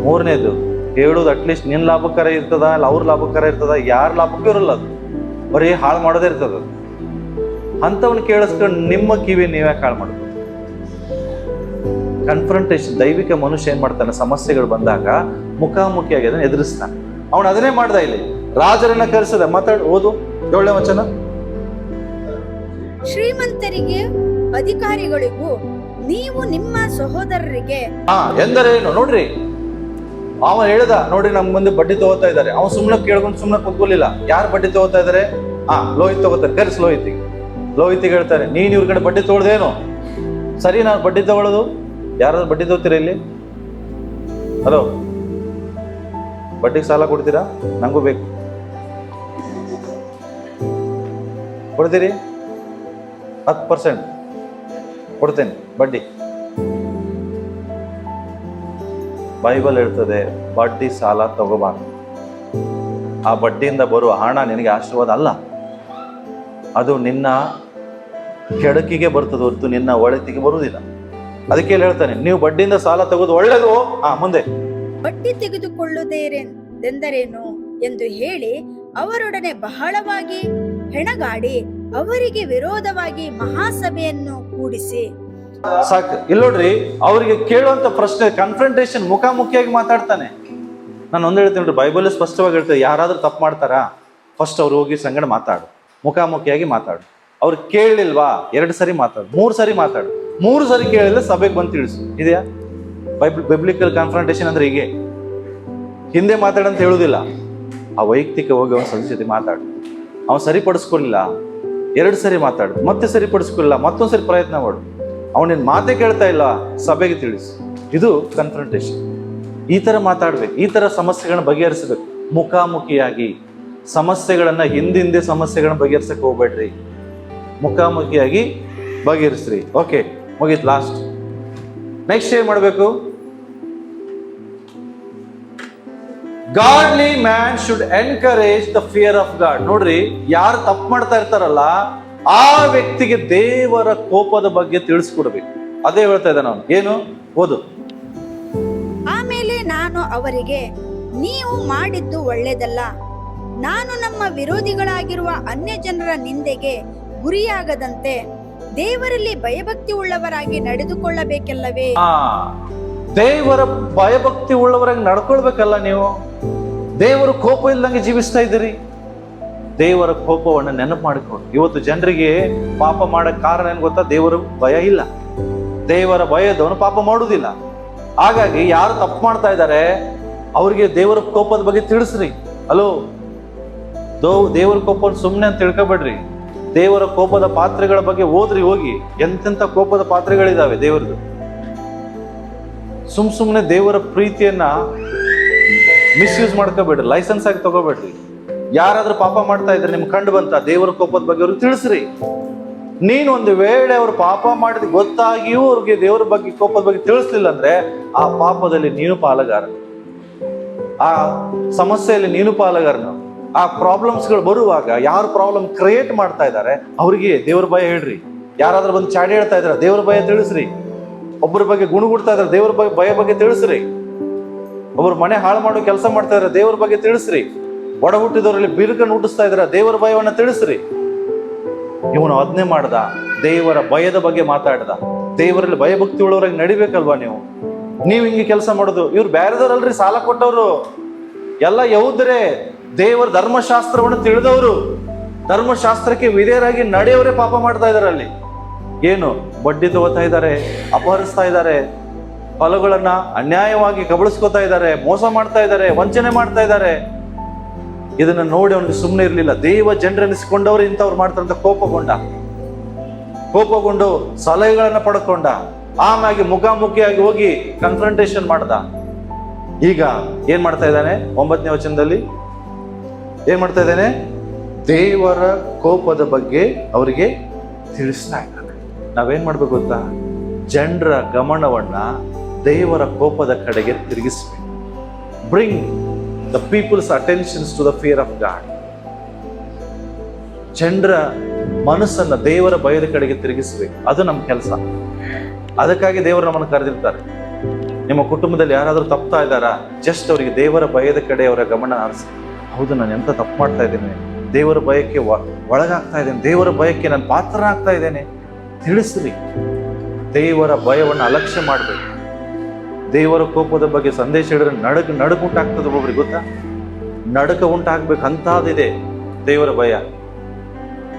ಮೂರನೇದು, ಹೇಳೋದು ಅಟ್ಲೀಸ್ಟ್ ನಿನ್ನ ಲಾಭಕರ ಇರ್ತದ, ಅಲ್ಲ ಅವ್ರ ಲಾಭಕರ ಇರ್ತದ, ಯಾರ ಲಾಭಕ್ಕೂ ಇರಲ್ಲ. ಅದು ಬರೀ ಹಾಳು ಮಾಡೋದೇ ಇರ್ತದ. ಅಂಥವ್ನ ಕೇಳಿಸ್ಕೊಂಡು ನಿಮ್ಮ ಕಿವಿ ನೀವೇ ಹಾಳು ಮಾಡ್ಬೋದು. ಕನ್ಫ್ರಂಟೇಷನ್, ದೈವಿಕ ಮನುಷ್ಯ ಏನ್ ಮಾಡ್ತಾನೆ? ಸಮಸ್ಯೆಗಳು ಬಂದಾಗ ಮುಖಾಮುಖಿಯಾಗಿ ಅದನ್ನ ಎದುರಿಸ್ತಾನೆ. ಅವನು ಅದನ್ನೇ ಮಾಡ್ದ. ಇಲ್ಲಿ ರಾಜರನ್ನ ಕರೆಸದ, ಓದು 7ನೇ ವಚನ. ಶ್ರೀಮಂತರಿಗೆ ಅಧಿಕಾರಿಗಳಿಗೂ ನೀವು ನಿಮ್ಮ ಸಹೋದರರಿಗೆ ಎಂದರೇನು ನೋಡ್ರಿ. ಅವ ಹೇಳ್ದ, ನೋಡ್ರಿ ನಮ್ ಮುಂದೆ ಬಡ್ಡಿ ತಗೋತಾ ಇದ್ದಾರೆ. ಅವ್ನು ಸುಮ್ನೆ ಕೇಳ್ಕೊಂಡು ಸುಮ್ನೆ ಕೂತ್ಕೊಳ್ಳಿಲ್ಲ. ಯಾರು ಬಡ್ಡಿ ತಗೋತಾ ಇದಾರೆ? ಲೋಹಿತ್ ತಗೋತಾರೆ. ಕರೆಸ್ ಲೋಹಿತಿಗೆ ಹೇಳ್ತಾರೆ, ನೀನ್ ಇವ್ರ ಕಡೆ ಬಡ್ಡಿ ತಗೊಳ್ದೇನು? ಸರಿ, ನಾನು ಬಡ್ಡಿ ತಗೊಳ್ಳೋದು? ಯಾರಾದ್ರೂ ಬಡ್ಡಿ ತಗೋತೀರಾ ಇಲ್ಲಿ? ಹಲೋ, ಬಡ್ಡಿಗೆ ಸಾಲ ಕೊಡ್ತೀರಾ? ನಂಗೂ ಬೇಕು. ಕೊಡ್ತೀರಿ? 10% ಕೊಡ್ತೇನೆ ಬಡ್ಡಿ. ಬೈಬಲ್ ಹೇಳ್ತದೆ, ಬಡ್ಡಿ ಸಾಲ ತಗೋಬಾರ್ದು. ಆ ಬಡ್ಡಿಯಿಂದ ಬರುವ ಹಣ ನಿನಗೆ ಆಶೀರ್ವಾದ ಅಲ್ಲ, ಅದು ನಿನ್ನ ಕೆಡಕಿಗೆ ಬರ್ತದೆ ಹೊರತು ನಿನ್ನ ಒಳಿತಿಗೆ ಬರುವುದಿಲ್ಲ. ಅದಕ್ಕೆ ಹೇಳ್ತಾನೆ, ನೀವು ಬಡ್ಡಿಯಿಂದ ಸಾಲ ತಗೋದು ಒಳ್ಳೇದು. ಮುಂದೆ, ಬಡ್ಡಿ ತೆಗೆದುಕೊಳ್ಳುವುದೇರೆಂದರೇನು ಎಂದು ಹೇಳಿ ಅವರೊಡನೆ ಬಹಳವಾಗಿ ಹೆಣಗಾಡಿ ಅವರಿಗೆ ವಿರೋಧವಾಗಿ ಮಹಾಸಭೆಯನ್ನು ಕೂಡಿಸಿ. ಸಾಕು. ಇಲ್ಲಿ ನೋಡ್ರಿ, ಅವರಿಗೆ ಕೇಳುವಂತ ಪ್ರಶ್ನೆ ಕನ್ಫ್ರಂಟೇಷನ್, ಮುಖಾಮುಖಿಯಾಗಿ ಮಾತಾಡ್ತಾನೆ. ನಾನು ಒಂದ್ ಹೇಳ್ತೀನಿ ನೋಡ್ರಿ, ಬೈಬಲ್ ಸ್ಪಷ್ಟವಾಗಿ ಹೇಳ್ತೇವೆ, ಯಾರಾದ್ರೂ ತಪ್ಪು ಮಾಡ್ತಾರಾ ಫಸ್ಟ್ ಅವ್ರು ಹೋಗಿ ಸಂಗಡ ಮಾತಾಡು, ಮುಖಾಮುಖಿಯಾಗಿ ಮಾತಾಡು. ಅವ್ರು ಕೇಳಲಿಲ್ವಾ 2 ಸರಿ ಮಾತಾಡು, 3 ಸರಿ ಮಾತಾಡು. 3 ಸರಿ ಕೇಳಿದ್ರೆ ಸಭೆಗೆ ಬಂದು ತಿಳಿಸು. ಇದೆಯಾ ಬಿಬ್ಲಿಕಲ್ ಕಾನ್ಫ್ರಂಟೇಷನ್? ಅಂದ್ರೆ ಹೀಗೆ ಹಿಂದೆ ಮಾತಾಡಂತ ಹೇಳುದಿಲ್ಲ. ಆ ವೈಯಕ್ತಿಕ ಹೋಗಿ ಅವನ ಸಂಸ್ಕೃತಿ ಮಾತಾಡು. ಅವನು ಸರಿಪಡಿಸ್ಕೊಳ್ಲಿಲ್ಲ 2 ಸರಿ ಮಾತಾಡು, ಮತ್ತೆ ಸರಿಪಡಿಸ್ಕೊಳ್ಲಿಲ್ಲ ಮತ್ತೊಂದ್ಸರಿ ಪ್ರಯತ್ನ ಮಾಡು. ಅವನಿನ್ ಮಾತೇ ಕೇಳ್ತಾ ಇಲ್ಲ, ಸಭೆಗೆ ತಿಳಿಸು. ಇದು ಕನ್ಫ್ರಂಟೇಷನ್. ಈ ತರ ಮಾತಾಡ್ಬೇಕು, ಈ ತರ ಸಮಸ್ಯೆಗಳನ್ನ ಬಗೆಹರಿಸಬೇಕು ಮುಖಾಮುಖಿಯಾಗಿ. ಸಮಸ್ಯೆಗಳನ್ನ ಹಿಂದೆ ಸಮಸ್ಯೆಗಳನ್ನ ಬಗೆಹರಿಸಕ್ಕೆ ಹೋಗ್ಬೇಡ್ರಿ, ಮುಖಾಮುಖಿಯಾಗಿ ಬಗೆಹರಿಸ್ರಿ. ಓಕೆ, ಮುಗೀತು. ಲಾಸ್ಟ್ ನೆಕ್ಸ್ಟ್ ಏನ್ ಮಾಡ್ಬೇಕು? Godly man should encourage the fear of god. ನೋಡ್ರಿ, ಯಾರು ತಪ್ಪು ಮಾಡ್ತಾ ಇರ್ತಾರಲ್ಲ ಆ ವ್ಯಕ್ತಿಗೆ ದೇವರ ಕೋಪದ ಬಗ್ಗೆ ತಿಳಿಸ್ಕೊಡ್ಬೇಕು. ಅದೇ ಹೇಳ್ತಾ ಇದ್ದಾನೆ ಅವನು. ಏನು? ಓದು. ಆಮೇಲೆ ನಾನು ಅವರಿಗೆ, ನೀವು ಮಾಡಿದ್ದು ಒಳ್ಳೆಯದಲ್ಲ. ನಾನು ನಮ್ಮ ವಿರೋಧಿಗಳಾಗಿರುವ ಅನ್ಯ ಜನರ ನಿಂದೆಗೆ ಗುರಿಯಾಗದಂತೆ ದೇವರಲ್ಲಿ ಭಯಭಕ್ತಿ ಉಳ್ಳವರಾಗಿ ನಡೆದುಕೊಳ್ಳಬೇಕಲ್ಲವೇ? ದೇವರ ಭಯಭಕ್ತಿ ಉಳ್ಳವರಾಗಿ ನಡ್ಕೊಳ್ಬೇಕಲ್ಲ ನೀವು. ದೇವರ ಕೋಪ ಇಲ್ದಂಗೆ ಜೀವಿಸ್ತಾ ಇದ್ದೀರಿ. ದೇವರ ಕೋಪವನ್ನು ನೆನಪು ಮಾಡಿಕೊಂಡು. ಇವತ್ತು ಜನರಿಗೆ ಪಾಪ ಮಾಡಕ್ ಕಾರಣ ಏನ್ ಗೊತ್ತಾ? ದೇವರ ಭಯ ಇಲ್ಲ. ದೇವರ ಭಯದವನು ಪಾಪ ಮಾಡುವುದಿಲ್ಲ. ಹಾಗಾಗಿ ಯಾರು ತಪ್ಪು ಮಾಡ್ತಾ ಇದ್ದಾರೆ ಅವ್ರಿಗೆ ದೇವರ ಕೋಪದ ಬಗ್ಗೆ ತಿಳಿಸ್ರಿ. ಹಲೋ, ದೇವರ ಕೋಪ ಸುಮ್ಮನೆ ಅಂತ ತಿಳ್ಕೊಬೇಡ್ರಿ. ದೇವರ ಕೋಪದ ಪಾತ್ರೆಗಳ ಬಗ್ಗೆ ಓದ್ರಿ, ಹೋಗಿ. ಎಂತೆಂಥ ಕೋಪದ ಪಾತ್ರೆಗಳಿದಾವೆ ದೇವರದು. ಸುಮ್ಮನೆ ದೇವರ ಪ್ರೀತಿಯನ್ನ ಮಿಸ್ಯೂಸ್ ಮಾಡ್ಕೋಬೇಡ್ರಿ, ಲೈಸೆನ್ಸ್ ಆಗಿ ತಗೋಬೇಡ್ರಿ. ಯಾರಾದ್ರೂ ಪಾಪ ಮಾಡ್ತಾ ಇದ್ರೆ ನಿಮ್ಗೆ ಕಂಡು ಬಂತ ದೇವರ ಕೋಪದ ಬಗ್ಗೆ ಅವ್ರಿಗೆ ತಿಳಿಸ್ರಿ. ನೀನು ಒಂದು ವೇಳೆ ಅವ್ರು ಪಾಪ ಮಾಡಿದ ಗೊತ್ತಾಗಿಯೂ ಅವ್ರಿಗೆ ದೇವರ ಬಗ್ಗೆ ಕೋಪದ ಬಗ್ಗೆ ತಿಳಿಸ್ಲಿಲ್ಲ ಅಂದ್ರೆ ಆ ಪಾಪದಲ್ಲಿ ನೀನು ಪಾಲುಗಾರ, ಆ ಸಮಸ್ಯೆಯಲ್ಲಿ ನೀನು ಪಾಲುಗಾರನು. ಆ ಪ್ರಾಬ್ಲಮ್ಸ್ಗಳು ಬರುವಾಗ ಯಾರು ಪ್ರಾಬ್ಲಮ್ ಕ್ರಿಯೇಟ್ ಮಾಡ್ತಾ ಇದ್ದಾರೆ ಅವರಿಗೆ ದೇವ್ರ ಭಯ ಹೇಳ್ರಿ. ಯಾರಾದ್ರೂ ಬಂದು ಚಾಡಿ ಹೇಳ್ತಾ ಇದಾರೆ ದೇವ್ರ ಭಯ ತಿಳಿಸ್ರಿ. ಒಬ್ಬರ ಬಗ್ಗೆ ಗುಣಗುಡ್ತಾ ಇದಾರೆ ದೇವ್ರ ಭಯ ಬಗ್ಗೆ ತಿಳಿಸ್ರಿ. ಒಬ್ಬರು ಮನೆ ಹಾಳು ಮಾಡೋ ಕೆಲಸ ಮಾಡ್ತಾ ಇದಾರೆ ದೇವ್ರ ಬಗ್ಗೆ ತಿಳಿಸ್ರಿ. ಒಡ ಹುಟ್ಟಿದವರಲ್ಲಿ ಬಿರುಕನ್ನು ಹುಟ್ಟಿಸ್ತಾ ಇದಾರೆ ದೇವರ ಭಯವನ್ನ ತಿಳಿಸ್ರಿ. ಇವನು ಅದನ್ನೇ ಮಾಡ್ದ, ದೇವರ ಭಯದ ಬಗ್ಗೆ ಮಾತಾಡ್ದ. ದೇವರಲ್ಲಿ ಭಯಭಕ್ತಿ ಉಳ್ಳವರಾಗಿ ನಡಿಬೇಕಲ್ವಾ ನೀವು ಹಿಂಗೆ ಕೆಲಸ ಮಾಡೋದು. ಇವ್ರು ಬ್ಯಾರೆದವ್ರಲ್ರಿ, ಸಾಲ ಕೊಟ್ಟವ್ರು ಎಲ್ಲ ಯಹೂದ್ಯರೇ, ದೇವರ ಧರ್ಮಶಾಸ್ತ್ರವನ್ನು ತಿಳಿದವರು, ಧರ್ಮಶಾಸ್ತ್ರಕ್ಕೆ ವಿಧೇಯರಾಗಿ ನಡೆಯವರೇ ಪಾಪ ಮಾಡ್ತಾ ಇದಾರೆ. ಅಲ್ಲಿ ಏನು ಬಡ್ಡಿ ತಗೋತಾ ಇದ್ದಾರೆ, ಅಪಹರಿಸ್ತಾ ಇದ್ದಾರೆ, ಫಲಗಳನ್ನ ಅನ್ಯಾಯವಾಗಿ ಕಬಳಿಸ್ಕೋತಾ ಇದ್ದಾರೆ, ಮೋಸ ಮಾಡ್ತಾ ಇದ್ದಾರೆ, ವಂಚನೆ ಮಾಡ್ತಾ ಇದ್ದಾರೆ. ಇದನ್ನ ನೋಡಿ ಅವನಿಗೆ ಸುಮ್ಮನೆ ಇರ್ಲಿಲ್ಲ. ದೇವ ಜನರೆನಿಸಿಕೊಂಡವ್ರು ಇಂಥವ್ರು ಮಾಡ್ತಾರಂತ ಕೋಪಗೊಂಡು ಸಲಹೆಗಳನ್ನ ಪಡ್ಕೊಂಡ. ಆಮ್ಯಾಗೆ ಮುಖಾಮುಖಿಯಾಗಿ ಹೋಗಿ ಕನ್ಫ್ರಂಟೇಷನ್ ಮಾಡ್ದ. ಈಗ ಏನ್ ಮಾಡ್ತಾ ಇದ್ದಾನೆ? 9ನೇ ವಚನದಲ್ಲಿ ಏನ್ ಮಾಡ್ತಾ ಇದ್ದಾನೆ? ದೇವರ ಕೋಪದ ಬಗ್ಗೆ ಅವರಿಗೆ ತಿಳಿಸ್ತಾ ಇದ್ದಾನೆ. ನಾವೇನ್ ಮಾಡ್ಬೇಕು ಗೊತ್ತಾ? ಜನರ ಗಮನವನ್ನ ದೇವರ ಕೋಪದ ಕಡೆಗೆ ತಿರುಗಿಸ್ಬೇಕು. Bring the people's attentions to the fear of God. ಜನರ ಮನಸ್ಸನ್ನ ದೇವರ ಭಯದ ಕಡೆಗೆ ತಿರುಗಿಸ್ಬೇಕು. ಅದು ನಮ್ಮ ಕೆಲಸ. ಅದಕ್ಕಾಗಿ ದೇವರು ನಮ್ಮನ್ನು ಕರೆದಿರ್ತಾರೆ. ನಿಮ್ಮ ಕುಟುಂಬದಲ್ಲಿ ಯಾರಾದ್ರೂ ತಪ್ತಾ ಇದ್ದಾರಾ, ಜಸ್ಟ್ ಅವರಿಗೆ ದೇವರ ಭಯದ ಕಡೆ ಅವರ ಗಮನ ಹರಿಸಿ. ಹೌದು, ನಾನು ಎಂತ ತಪ್ಪು ಮಾಡ್ತಾ ಇದ್ದೇನೆ, ದೇವರ ಭಯಕ್ಕೆ ಒಳಗಾಗ್ತಾ ಇದ್ದೇನೆ, ದೇವರ ಭಯಕ್ಕೆ ನಾನು ಪಾತ್ರನಾಗ್ತಾ ಇದ್ದೇನೆ ತಿಳಿಸ್ರಿ. ದೇವರ ಭಯವನ್ನು ಅಲಕ್ಷ್ಯ ಮಾಡಬೇಕು. ದೇವರ ಕೋಪದ ಬಗ್ಗೆ ಸಂದೇಶ ಹೇಳಿದ್ರೆ ನಡುಕ ಉಂಟಾಗ್ತದೆ. ಒಬ್ಬೊಬ್ರಿಗೆ ಗೊತ್ತಾ? ನಡುಕ ಉಂಟಾಗ್ಬೇಕು ಅಂತದಿದೆ ದೇವರ ಭಯ.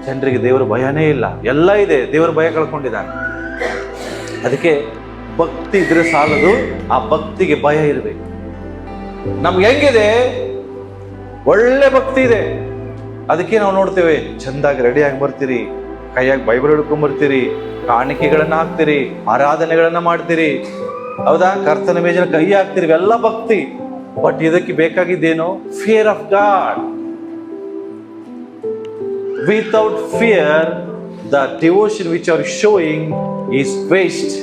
ಜನರಿಗೆ ದೇವರ ಭಯನೇ ಇಲ್ಲ, ಎಲ್ಲ ಇದೆ, ದೇವರ ಭಯ ಕಳ್ಕೊಂಡಿದ್ದಾನೆ. ಅದಕ್ಕೆ ಭಕ್ತಿ ಇದ್ರೆ ಸಾಲದು, ಆ ಭಕ್ತಿಗೆ ಭಯ ಇರಬೇಕು. ನಮ್ಗೆ ಹೆಂಗಿದೆ? ಒಳ್ಳೆ ಭಕ್ತಿ ಇದೆ, ಅದಕ್ಕೆ ನಾವು ನೋಡ್ತೇವೆ ಚಂದಾಗಿ ರೆಡಿಯಾಗಿ ಬರ್ತೀರಿ, ಕೈಯಾಗಿ ಬೈಬಲ್ ಹಿಡ್ಕೊಂಡ್ ಬರ್ತೀರಿ, ಕಾಣಿಕೆಗಳನ್ನ ಹಾಕ್ತೀರಿ, ಆರಾಧನೆಗಳನ್ನ ಮಾಡ್ತೀರಿ, ಹೌದಾ? ಕರ್ತನ ಮೇಜಿನ ಕೈ ಹಾಕ್ತೀರಿ, ಎಲ್ಲ ಭಕ್ತಿ. ಬಟ್ ಇದಕ್ಕೆ ಬೇಕಾಗಿದ್ದೇನು? Fear of God. Without fear, the devotion which you are showing is waste.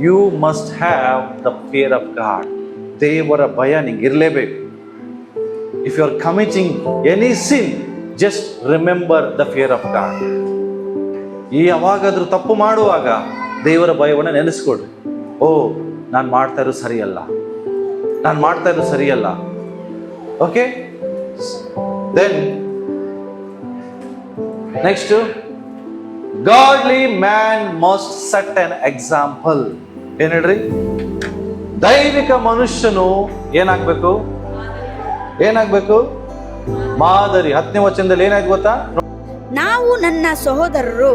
You must have the fear of God. ದೇವರ ಭಯ ನಿಂಗೆ ಇರಲೇಬೇಕು. If you are committing any sin, just remember the fear of God. ಯಾವಾಗಾದ್ರೂ ತಪ್ಪು ಮಾಡುವಾಗ ದೇವರ ಭಯವನ್ನು ನೆನೆಸ್ಕೊಡ್ರಿ. ಓ, ನಾನು ಮಾಡ್ತಾ ಇರೋದು ಸರಿಯಲ್ಲ, okay? Then next, godly man must set an example. ಏನ್ ಹೇಳ್ರಿ? ದೈವಿಕ ಮನುಷ್ಯನು ಏನಾಗ್ಬೇಕು? ಮಾದರಿ. 10ನೇ ವಚನದಲ್ಲಿ ಏನಾಯ್ತು ಗೊತ್ತಾ? ನಾವು ನನ್ನ ಸಹೋದರರು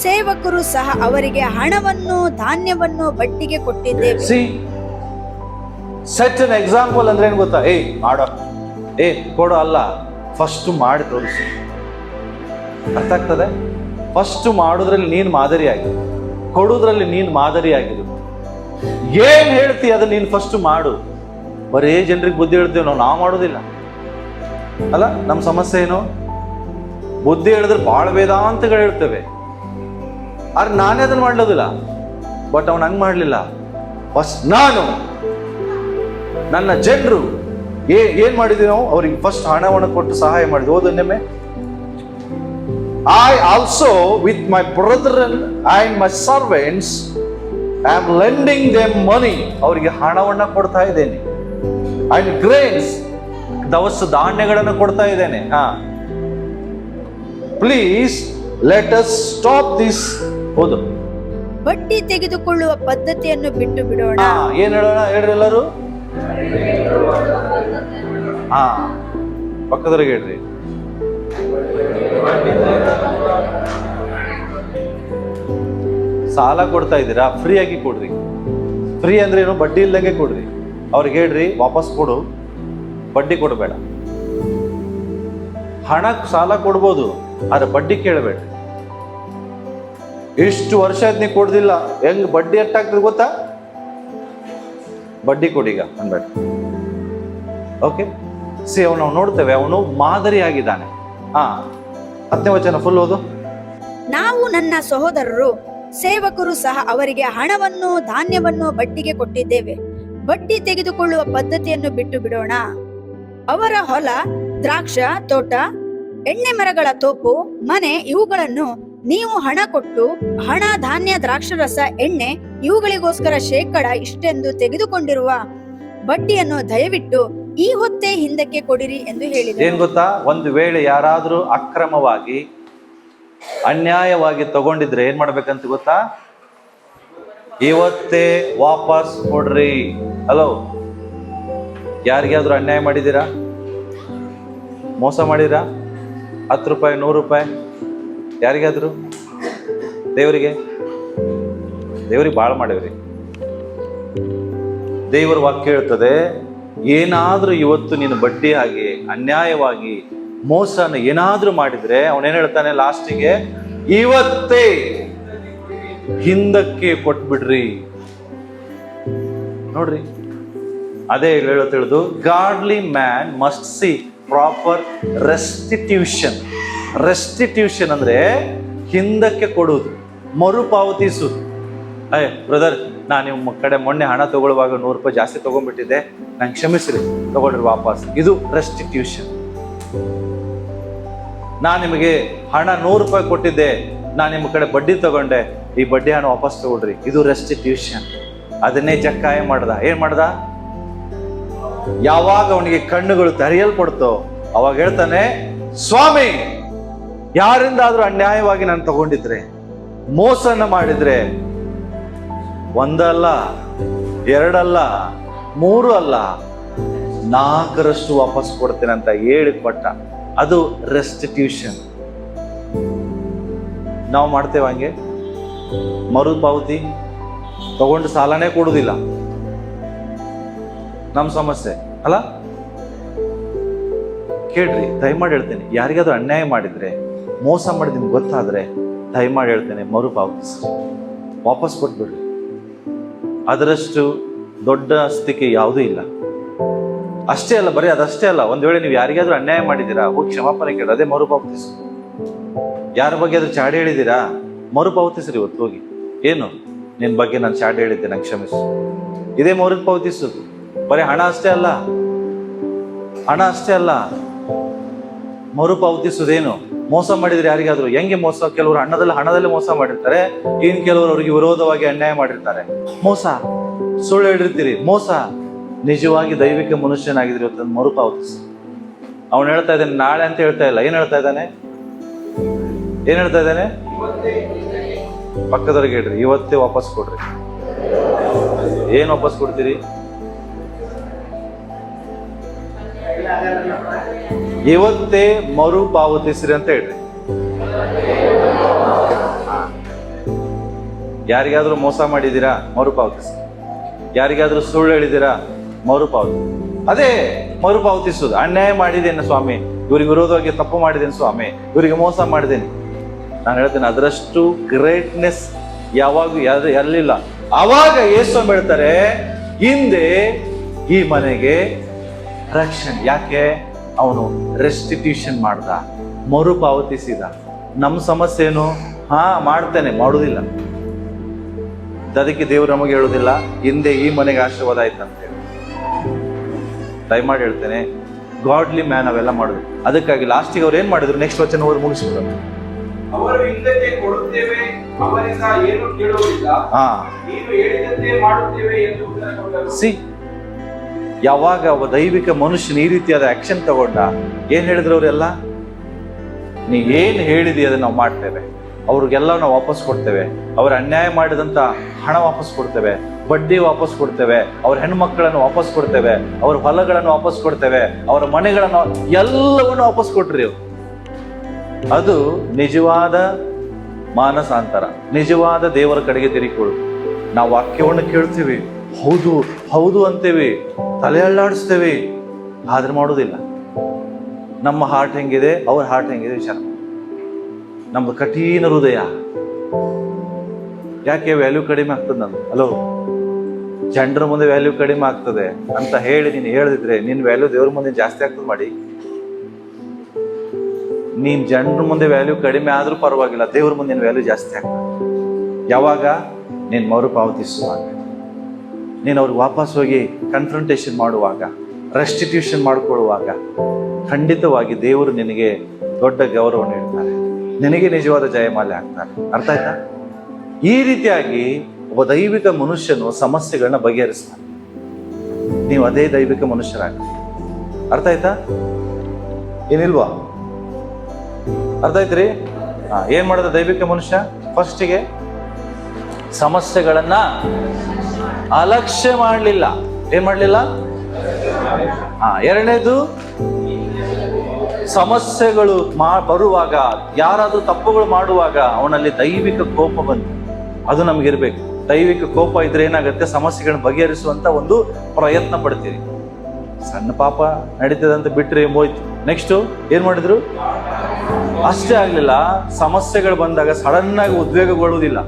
ಸೇವಕರು ಸಹ ಅವರಿಗೆ ಹಣವನ್ನು ಧಾನ್ಯವನ್ನು ಬಡ್ಡಿಗೆ ಕೊಟ್ಟಿದ್ದೇವೆ. ಸೆಟ್ ಅನ್ ಎಕ್ಸಾಂಪಲ್ ಅಂದ್ರೆ ಏನ್ ಗೊತ್ತಾ? ಮಾಡೋ, ಕೊಡೋ ಅಲ್ಲ, ಫಸ್ಟ್ ಮಾಡಿ ತೋರಿಸು. ಅರ್ಥ ಆಗ್ತದೆ? ಫಸ್ಟ್ ಮಾಡೋದ್ರಲ್ಲಿ ನೀನ್ ಮಾದರಿಯಾಗಿ, ಕೊಡುವುದ್ರಲ್ಲಿ ನೀನ್ ಮಾದರಿಯಾಗಿರು. ಏನ್ ಹೇಳ್ತಿ ಅದನ್ನ ನೀನ್ ಫಸ್ಟ್ ಮಾಡು. ಬರೇ ಜನರಿಗೆ ಬುದ್ಧಿ ಹೇಳ್ತೇವೆ ನಾವು ಮಾಡೋದಿಲ್ಲ ಅಲ್ಲ. ನಮ್ಮ ಸಮಸ್ಯೆ ಏನು? ಬುದ್ಧಿ ಹೇಳಿದ್ರೆ ಬಹಳ ವೇದಾಂತಗಳು ಹೇಳ್ತೇವೆ, ಆದ್ರೆ ನಾನೇ ಅದನ್ನ ಮಾಡ್ಲೋದಿಲ್ಲ. ಬಟ್ ಅವನು ಹಂಗ್ ಮಾಡ್ಲಿಲ್ಲ. ಫಸ್ಟ್ ನಾನು, ನನ್ನ ಜನರು ಏನ್ ಮಾಡಿದ್ವಿ ನಾವು? ಅವ್ರಿಗೆ ಫಸ್ಟ್ ಹಣವನ್ನು ಕೊಟ್ಟು ಸಹಾಯ ಮಾಡಿದ್ವಿ. ಓದನ್ನೆಮ್ಮೆ, I also with my brethren and my servants am lending them money. ಅವರಿಗೆ ಹಣವನ್ನ ಕೊಡ್ತಾ ಇದ್ದೇನೆ. And grains, ದವಸ ಧಾನ್ಯಗಳನ್ನು ಕೊಡ್ತಾ ಇದ್ದೇನೆ. Please let us stop this. ಓದು. ಬಡ್ಡಿ ತೆಗೆದುಕೊಳ್ಳುವ ಪದ್ಧತಿಯನ್ನು ಬಿಟ್ಟು ಬಿಡೋಣ. ಏನ್ ಹೇಳೋಣ ಹೇಳ್ರಿ ಎಲ್ಲರೂ? ಪಕ್ಕದವ್ರಿಗೆ ಹೇಳ್ರಿ. ಸಾಲ ಕೊಡ್ತಾ ಇದ್ದೀರಾ, ಫ್ರೀ ಆಗಿ ಕೊಡ್ರಿ. ಫ್ರೀ ಅಂದ್ರೆ ಏನು? ಬಡ್ಡಿ ಇಲ್ದಂಗೆ ಕೊಡ್ರಿ. ಅವ್ರಿಗೆ ಹೇಳ್ರಿ, ವಾಪಸ್ ಕೊಡು, ಬಡ್ಡಿ ಕೊಡಬೇಡ. ಹಣ ಸಾಲ ಕೊಡ್ಬೋದು, ಆದ್ರೆ ಬಡ್ಡಿ ಕೇಳಬೇಡ್ರಿ. ಇಷ್ಟು ವರ್ಷ ಆಯ್ತು ನೀ ಕೊಡ್ದಿಲ್ಲ, ಹೆಂಗ್ ಬಡ್ಡಿ ಎಷ್ಟಾಗ್ತದೆ ಗೊತ್ತಾ? ಬಡ್ಡಿ ಕೊಡೀಗ ಅನ್ಬೇಡ. ಓಕೆ, ಅವನು ನೋಡ್ತೇವೆ, ಅವನು ಮಾದರಿ ಆಗಿದ್ದಾನೆ. 10ನೇ ವಚನ ಫುಲ್ ಓದು. ನಾವು ನನ್ನ ಸಹೋದರರು ಸೇವಕರು ಸಹ ಅವರಿಗೆ ಹಣವನ್ನು ಧಾನ್ಯವನ್ನು ಬಡ್ಡಿಗೆ ಕೊಟ್ಟಿದ್ದೇವೆ. ಬಡ್ಡಿ ತೆಗೆದುಕೊಳ್ಳುವ ಪದ್ಧತಿಯನ್ನು ಬಿಟ್ಟು ಬಿಡೋಣ. ಅವರ ಹೊಲ ದ್ರಾಕ್ಷ ತೋಟ, ಎಣ್ಣೆ ಮರಗಳ ತೋಪು, ಮನೆ ಇವುಗಳನ್ನು ನೀವು ಹಣ ಕೊಟ್ಟು ಹಣ, ಧಾನ್ಯ, ದ್ರಾಕ್ಷರಸ, ಎಣ್ಣೆ ಇವುಗಳಿಗೋಸ್ಕರ ಶೇಕಡ ಇಷ್ಟೆಂದು ತೆಗೆದುಕೊಂಡಿರುವ ಬಡ್ಡಿಯನ್ನು ದಯವಿಟ್ಟು ಈ ಹೊತ್ತೇ ಹಿಂದಕ್ಕೆ ಕೊಡಿರಿ ಎಂದು ಹೇಳಿದರು. ಏನ್ ಗೊತ್ತಾ, ಒಂದು ವೇಳೆ ಯಾರಾದ್ರೂ ಅಕ್ರಮವಾಗಿ ಅನ್ಯಾಯವಾಗಿ ತಗೊಂಡಿದ್ರೆ ಏನ್ ಮಾಡ್ಬೇಕಂತ ಗೊತ್ತಾ? ಇವತ್ತೇ ವಾಪಸ್ ಕೊಡ್ರಿ. ಹಲೋ, ಯಾರಿಗಾದ್ರೂ ಅನ್ಯಾಯ ಮಾಡಿದ್ದೀರಾ? ಮೋಸ ಮಾಡಿರಾ? 10 ರೂಪಾಯಿ 100 ರೂಪಾಯಿ ಯಾರಿಗಾದ್ರು? ದೇವರಿಗೆ ಭಾಳ ಮಾಡೇವ್ರಿ. ದೇವರ ವಾಕ್ಯ ಹೇಳ್ತದೆ, ಏನಾದ್ರೂ ಇವತ್ತು ನೀನು ಬಡ್ಡಿ ಆಗಿ ಅನ್ಯಾಯವಾಗಿ ಮೋಸನ ಏನಾದ್ರೂ ಮಾಡಿದ್ರೆ ಅವನೇನ್ ಹೇಳ್ತಾನೆ ಲಾಸ್ಟಿಗೆ, ಇವತ್ತೇ ಹಿಂದಕ್ಕೆ ಕೊಟ್ಬಿಡ್ರಿ. ನೋಡ್ರಿ, ಅದೇ ಹೇಳೋದು, godly man must C proper restitution. Restitution ಅಂದ್ರೆ ಹಿಂದಕ್ಕೆ ಕೊಡುವುದು, ಮರುಪಾವತಿಸುವುದು. ಬ್ರದರ್, ನಾನು ನಿಮ್ಮ ಕಡೆ ಮೊನ್ನೆ ಹಣ ತಗೊಳ್ಳುವಾಗ 100 ರೂಪಾಯಿ ಜಾಸ್ತಿ ತಗೊಂಡ್ಬಿಟ್ಟಿದ್ದೆ, ನಂಗೆ ಕ್ಷಮಿಸ್ರಿ, ತಗೊಳ್ರಿ ವಾಪಸ್. ಇದು ರೆಸ್ಟಿಟ್ಯೂಷನ್. ನಾನು ನಿಮಗೆ ಹಣ 100 ರೂಪಾಯಿ ಕೊಟ್ಟಿದ್ದೆ, ನಾನು ನಿಮ್ಮ ಕಡೆ ಬಡ್ಡಿ ತಗೊಂಡೆ, ಈ ಬಡ್ಡಿ ಹಣ ವಾಪಸ್ ತಗೊಳ್ರಿ. ಇದು ರೆಸ್ಟಿಟ್ಯೂಷನ್. ಅದನ್ನೇ ಜಕ್ಕಾಯ ಮಾಡ್ದ. ಏನ್ ಮಾಡ್ದ? ಯಾವಾಗ ಅವನಿಗೆ ಕಣ್ಣುಗಳು ತೆರೆಯಲ್ಪಡ್ತೋ ಅವಾಗ ಹೇಳ್ತಾನೆ, ಸ್ವಾಮಿ, ಯಾರಿಂದಾದ್ರೂ ಅನ್ಯಾಯವಾಗಿ ನಾನು ತಗೊಂಡಿದ್ರೆ, ಮೋಸನ ಮಾಡಿದ್ರೆ, 1 ಅಲ್ಲ 2 ಅಲ್ಲ 3 ಅಲ್ಲ 4ರಷ್ಟು ವಾಪಸ್ ಕೊಡ್ತೇನೆ ಅಂತ ಹೇಳಿ ಕೊಟ್ಟ. ಅದು ರೆಸ್ಟಿಟ್ಯೂಷನ್. ನಾವು ಮಾಡ್ತೇವೆ ಹಂಗೆ? ಮರುಪಾವತಿ ತಗೊಂಡು ಸಾಲನೇ ಕೊಡುವುದಿಲ್ಲ. ನಮ್ಮ ಸಮಸ್ಯೆ ಅಲ್ಲ? ಕೇಳ್ರಿ, ದಯಮಾಡಿ ಹೇಳ್ತೇನೆ, ಯಾರಿಗಾದ್ರೂ ಅನ್ಯಾಯ ಮಾಡಿದ್ರೆ, ಮೋಸ ಮಾಡಿದ್ ನಿಮ್ಗೆ ಗೊತ್ತಾದ್ರೆ, ದಯಮಾಡಿ ಹೇಳ್ತೇನೆ, ಮರುಪಾವತಿಸಿ ವಾಪಸ್ ಕೊಟ್ಬಿಡ್ರಿ. ಅದರಷ್ಟು ದೊಡ್ಡ ಸ್ಥಿತಿ ಯಾವುದೂ ಇಲ್ಲ. ಅಷ್ಟೇ ಅಲ್ಲ, ಬರೀ ಅದಷ್ಟೇ ಅಲ್ಲ, ಒಂದ್ ವೇಳೆ ನೀವು ಯಾರಿಗಾದ್ರೂ ಅನ್ಯಾಯ ಮಾಡಿದ್ದೀರಾ, ಹೋಗಿ ಕ್ಷಮಾಪಣೆ ಕೇಳಿ, ಅದೇ ಮರುಪಾವತಿಸು. ಯಾರ ಬಗ್ಗೆ ಆದ್ರೂ ಚಾಡಿ ಹೇಳಿದ್ದೀರಾ, ಮರುಪಾವತಿಸ್ರಿ. ಇವತ್ತು ಹೋಗಿ, ಏನು ನಿನ್ ಬಗ್ಗೆ ನಾನು ಚಾಡಿ ಹೇಳಿದ್ದೆ, ನಂಗೆ ಕ್ಷಮಿಸು. ಇದೇ ಮರುಪಾವತಿಸೋದು. ಬರೀ ಹಣ ಅಷ್ಟೇ ಅಲ್ಲ, ಮರುಪಾವತಿಸುವುದೇನು? ಮೋಸ ಮಾಡಿದ್ರೆ ಯಾರಿಗಾದ್ರು ಹೆಂಗೆ ಮೋಸ? ಕೆಲವರು ಹಣದಲ್ಲಿ ಮೋಸ ಮಾಡಿರ್ತಾರೆ, ಇನ್ ಕೆಲವರು ಅವರಿಗೆ ವಿರೋಧವಾಗಿ ಅನ್ಯಾಯ ಮಾಡಿರ್ತಾರೆ. ಮೋಸ, ಸುಳ್ಳು ಹೇಳಿರ್ತೀರಿ, ಮೋಸ. ನಿಜವಾಗಿ ದೈವಿಕ ಮನುಷ್ಯನಾಗಿದ್ರೆ ಇವತ್ತು ಮರುಪಾವತಿಸಿ. ಅವನು ಹೇಳ್ತಾ ಇದ್ದಾನೆ ನಾಳೆ ಅಂತ ಹೇಳ್ತಾ ಇಲ್ಲ. ಏನ್ ಹೇಳ್ತಾ ಇದ್ದಾನೆ? ಪಕ್ಕದವ್ರಿಗೆ ಹೇಳ್ರಿ, ಇವತ್ತೇ ವಾಪಸ್ ಕೊಡ್ರಿ. ಏನ್ ವಾಪಸ್ ಕೊಡ್ತೀರಿ? ಇವತ್ತೇ ಮರುಪಾವತಿಸ್ರಿ ಅಂತ ಹೇಳ್ರಿ. ಯಾರಿಗಾದ್ರೂ ಮೋಸ ಮಾಡಿದ್ದೀರಾ, ಮರುಪಾವತಿಸಿ. ಯಾರಿಗಾದ್ರೂ ಸುಳ್ಳು ಹೇಳಿದ್ದೀರಾ, ಮರುಪಾವತಿ. ಅದೇ ಮರುಪಾವತಿಸುವುದು. ಅನ್ಯಾಯ ಮಾಡಿದ್ದೇನೆ ಸ್ವಾಮಿ, ಇವ್ರಿಗೆ ವಿರೋಧವಾಗಿ ತಪ್ಪು ಮಾಡಿದ್ದೇನೆ ಸ್ವಾಮಿ, ಇವರಿಗೆ ಮೋಸ ಮಾಡಿದ್ದೇನೆ. ನಾನು ಹೇಳ್ತೇನೆ, ಅದರಷ್ಟು ಗ್ರೇಟ್ನೆಸ್ ಯಾವಾಗ ಎಲ್ಲಿಲ್ಲ. ಆವಾಗ ಯೇಸು ಹೇಳ್ತಾರೆ, ಹಿಂದೆ ಈ ಮನೆಗೆ ರಕ್ಷಣೆ. ಯಾಕೆ? ಅವನು ರೆಸ್ಟಿಟ್ಯೂಷನ್ ಮಾಡ್ದ, ಮರುಪಾವತಿಸಿದ. ನಮ್ಮ ಸಮಸ್ಯೆ ಏನು? ಮಾಡ್ತೇನೆ, ಮಾಡುವುದಿಲ್ಲ. ಅದಕ್ಕೆ ದೇವರು ನಮಗೆ ಹೇಳುವುದಿಲ್ಲ, ಹಿಂದೆ ಈ ಮನೆಗೆ ಆಶೀರ್ವಾದ ಆಯ್ತಂತ ಹೇಳಿ. ದಯಮಾಡಿ ಹೇಳ್ತೇನೆ, ಗಾಡ್ಲಿ ಮ್ಯಾನ್ ಅವೆಲ್ಲ ಮಾಡುದು. ಅದಕ್ಕಾಗಿ ಲಾಸ್ಟಿಗೆ ಅವ್ರು ಏನ್ ಮಾಡಿದ್ರು? ನೆಕ್ಸ್ಟ್ ವಚನ ಓದಿ ಮುಗಿಸ್ಬಿಟ್ಟು, ಅವರು ಹಿಂದಕ್ಕೆ ಕೊಡುತ್ತೇವೆ, ಅವರಿಂದ ಏನು ಕೇಳುವುದಿಲ್ಲ, ನೀನು ಹೇಳಿದಂತೆ ಮಾಡುತ್ತೇವೆ ಎಂದು ಉತ್ತರ ಕೊಟ್ಟರು. ಸಿ, ಯಾವಾಗ ಒಬ್ಬ ದೈವಿಕ ಮನುಷ್ಯನ ಈ ರೀತಿಯಾದ ಆಕ್ಷನ್ ತಗೊಂಡ, ಏನ್ ಹೇಳಿದ್ರು ಅವರೆಲ್ಲ? ನೀ ಏನ್ ಹೇಳಿದಿ ಅದನ್ನ ನಾವು ಮಾಡ್ತೇವೆ, ಅವ್ರಿಗೆಲ್ಲ ನಾವು ವಾಪಸ್ ಕೊಡ್ತೇವೆ, ಅವ್ರ ಅನ್ಯಾಯ ಮಾಡಿದಂತ ಹಣ ವಾಪಸ್ ಕೊಡ್ತೇವೆ, ಬಡ್ಡಿ ವಾಪಸ್ ಕೊಡ್ತೇವೆ, ಅವ್ರ ಹೆಣ್ಮಕ್ಳನ್ನು ವಾಪಸ್ ಕೊಡ್ತೇವೆ, ಅವ್ರ ಹೊಲಗಳನ್ನು ವಾಪಸ್ ಕೊಡ್ತೇವೆ, ಅವರ ಮನೆಗಳನ್ನು ಎಲ್ಲವನ್ನು ವಾಪಸ್ ಕೊಟ್ರಿ. ಅದು ನಿಜವಾದ ಮಾನಸಾಂತರ, ನಿಜವಾದ ದೇವರ ಕಡೆಗೆ ತಿರುಗಿಕೊಳ್ಳು. ನಾವು ವಾಕ್ಯವನ್ನು ಕೇಳ್ತೀವಿ, ಹೌದು ಹೌದು ಅಂತೇವಿ, ತಲೆ ಅಲ್ಲಾಡಿಸ್ತೇವೆ, ಆದ್ರೆ ಮಾಡೋದಿಲ್ಲ. ನಮ್ಮ ಹಾರ್ಟ್ ಹೆಂಗಿದೆ, ಅವ್ರ ಹಾರ್ಟ್ ಹೆಂಗಿದೆ ವಿಚಾರ. ನಮ್ದು ಕಠಿಣ ಹೃದಯ. ಯಾಕೆ ವ್ಯಾಲ್ಯೂ ಕಡಿಮೆ ಆಗ್ತದೆ ನಮ್ದು? ಹಲೋ, ಜನರ ಮುಂದೆ ವ್ಯಾಲ್ಯೂ ಕಡಿಮೆ ಆಗ್ತದೆ ಅಂತ ಹೇಳಿ ನೀನು ಹೇಳಿದ್ರೆ ನಿನ್ ವ್ಯಾಲ್ಯೂ ದೇವ್ರ ಮುಂದೆ ಜಾಸ್ತಿ ಆಗ್ತದೆ. ಮಾಡಿ, ನೀನ್ ಜನರ ಮುಂದೆ ವ್ಯಾಲ್ಯೂ ಕಡಿಮೆ ಆದ್ರೂ ಪರವಾಗಿಲ್ಲ, ದೇವ್ರ ಮುಂದೆ ವ್ಯಾಲ್ಯೂ ಜಾಸ್ತಿ ಆಗ್ತದೆ. ಯಾವಾಗ? ನೀನ್ ಮರುಪಾವತಿಸುವಾಗ, ನೀನು ಅವ್ರಿಗೆ ವಾಪಸ್ ಹೋಗಿ ಕನ್ಫ್ರಂಟೇಷನ್ ಮಾಡುವಾಗ. ರೆಸ್ಟಿಟ್ಯೂಷನ್ ಮಾಡಿಕೊಳ್ಳುವಾಗ ಖಂಡಿತವಾಗಿ ದೇವರು ನಿನಗೆ ದೊಡ್ಡ ಗೌರವ ನೀಡ್ತಾರೆ, ನಿನಗೆ ನಿಜವಾದ ಜಯಮಾಲೆ ಆಗ್ತಾರೆ. ಅರ್ಥ ಆಯ್ತಾ? ಈ ರೀತಿಯಾಗಿ ಒಬ್ಬ ದೈವಿಕ ಮನುಷ್ಯನು ಸಮಸ್ಯೆಗಳನ್ನ ಬಗೆಹರಿಸ್ತಾನೆ. ನೀವು ಅದೇ ದೈವಿಕ ಮನುಷ್ಯರಾಗ್ತೀರಿ. ಅರ್ಥ ಆಯ್ತಾ? ಏನಿಲ್ವಾ? ಅರ್ಥ ಆಯ್ತ್ರಿ? ಏನ್ ಮಾಡಿದ ದೈವಿಕ ಮನುಷ್ಯ? ಫಸ್ಟಿಗೆ ಸಮಸ್ಯೆಗಳನ್ನ ಅಲಕ್ಷ್ಯ ಮಾಡಲಿಲ್ಲ. ಏನ್ ಮಾಡಲಿಲ್ಲ? ಎರಡನೇದು, ಸಮಸ್ಯೆಗಳು ಬರುವಾಗ, ಯಾರಾದ್ರೂ ತಪ್ಪುಗಳು ಮಾಡುವಾಗ ಅವನಲ್ಲಿ ದೈವಿಕ ಕೋಪ ಬಂತು. ಅದು ನಮ್ಗಿರ್ಬೇಕು. ದೈವಿಕ ಕೋಪ ಇದ್ರೆ ಏನಾಗುತ್ತೆ, ಸಮಸ್ಯೆಗಳನ್ನ ಬಗೆಹರಿಸುವಂತ ಒಂದು ಪ್ರಯತ್ನ ಪಡ್ತೀರಿ. ಸಣ್ಣ ಪಾಪ ನಡೀತದೆ ಅಂತ ಬಿಟ್ರೆ ಹೋಯ್ತು. ನೆಕ್ಸ್ಟ್ ಏನ್ ಮಾಡಿದ್ರು? ಅಷ್ಟೇ ಆಗ್ಲಿಲ್ಲ, ಸಮಸ್ಯೆಗಳು ಬಂದಾಗ ಸಡನ್ ಆಗಿ ಉದ್ವೇಗಗೊಳ್ಳುವುದಿಲ್ಲ,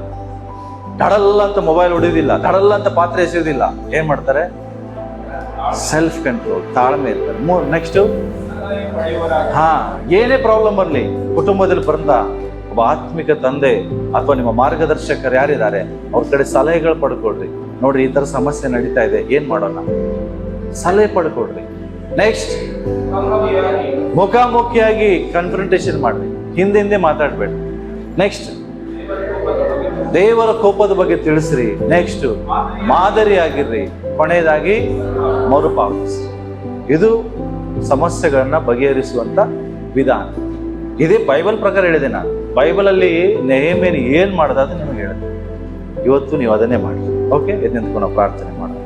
ಧಡಲ್ಲ ಅಂತ ಮೊಬೈಲ್ ಹೊಡೆಯೋದಿಲ್ಲ, ಧಡಲ್ಲ ಅಂತ ಪಾತ್ರೆ ಎಸೆಯೋದಿಲ್ಲ. ಏನ್ ಮಾಡ್ತಾರೆ? ಸೆಲ್ಫ್ ಕಂಟ್ರೋಲ್, ತಾಳ್ಮೆ ಇರ್ತಾರೆ. ನೆಕ್ಸ್ಟ್, ಏನೇ ಪ್ರಾಬ್ಲಮ್ ಬರಲಿ, ಕುಟುಂಬದಲ್ಲಿ ಬಂದ ಒಬ್ಬ ಆತ್ಮಿಕ ತಂದೆ ಅಥವಾ ನಿಮ್ಮ ಮಾರ್ಗದರ್ಶಕರು ಯಾರಿದ್ದಾರೆ ಅವ್ರ ಕಡೆ ಸಲಹೆಗಳು ಪಡ್ಕೊಳ್ರಿ. ನೋಡ್ರಿ, ಈ ತರ ಸಮಸ್ಯೆ ನಡೀತಾ ಇದೆ, ಏನ್ ಮಾಡೋಣ? ಸಲಹೆ ಪಡ್ಕೊಳ್ರಿ. ನೆಕ್ಸ್ಟ್, ಮುಖಾಮುಖಿಯಾಗಿ ಕನ್ಫ್ರಂಟೇಷನ್ ಮಾಡ್ರಿ, ಹಿಂದೆ ಮಾತಾಡ್ಬೇಡ್ರಿ. ನೆಕ್ಸ್ಟ್, ದೇವರ ಕೋಪದ ಬಗ್ಗೆ ತಿಳಿಸ್ರಿ. ನೆಕ್ಸ್ಟ್, ಮಾದರಿಯಾಗಿರ್ರಿ. ಕೊನೆಯದಾಗಿ ಮರುಪಾವತಿಸಿ. ಇದು ಸಮಸ್ಯೆಗಳನ್ನ ಬಗೆಹರಿಸುವಂತ ವಿಧಾನ. ಇದೇ ಬೈಬಲ್ ಪ್ರಕಾರ ಹೇಳಿದೆ ನಾನು. ಬೈಬಲ್ ಅಲ್ಲಿ ನೆಹೆಮೀಯನು ಏನ್ ಮಾಡ್ದ ಅಂತ ನಿಮಗೆ ಹೇಳಿದೆ. ಇವತ್ತು ನೀವು ಅದನ್ನೇ ಮಾಡಿ. ಓಕೆ, ಇದನ್ನ ಪ್ರಾರ್ಥನೆ ಮಾಡೋಣ.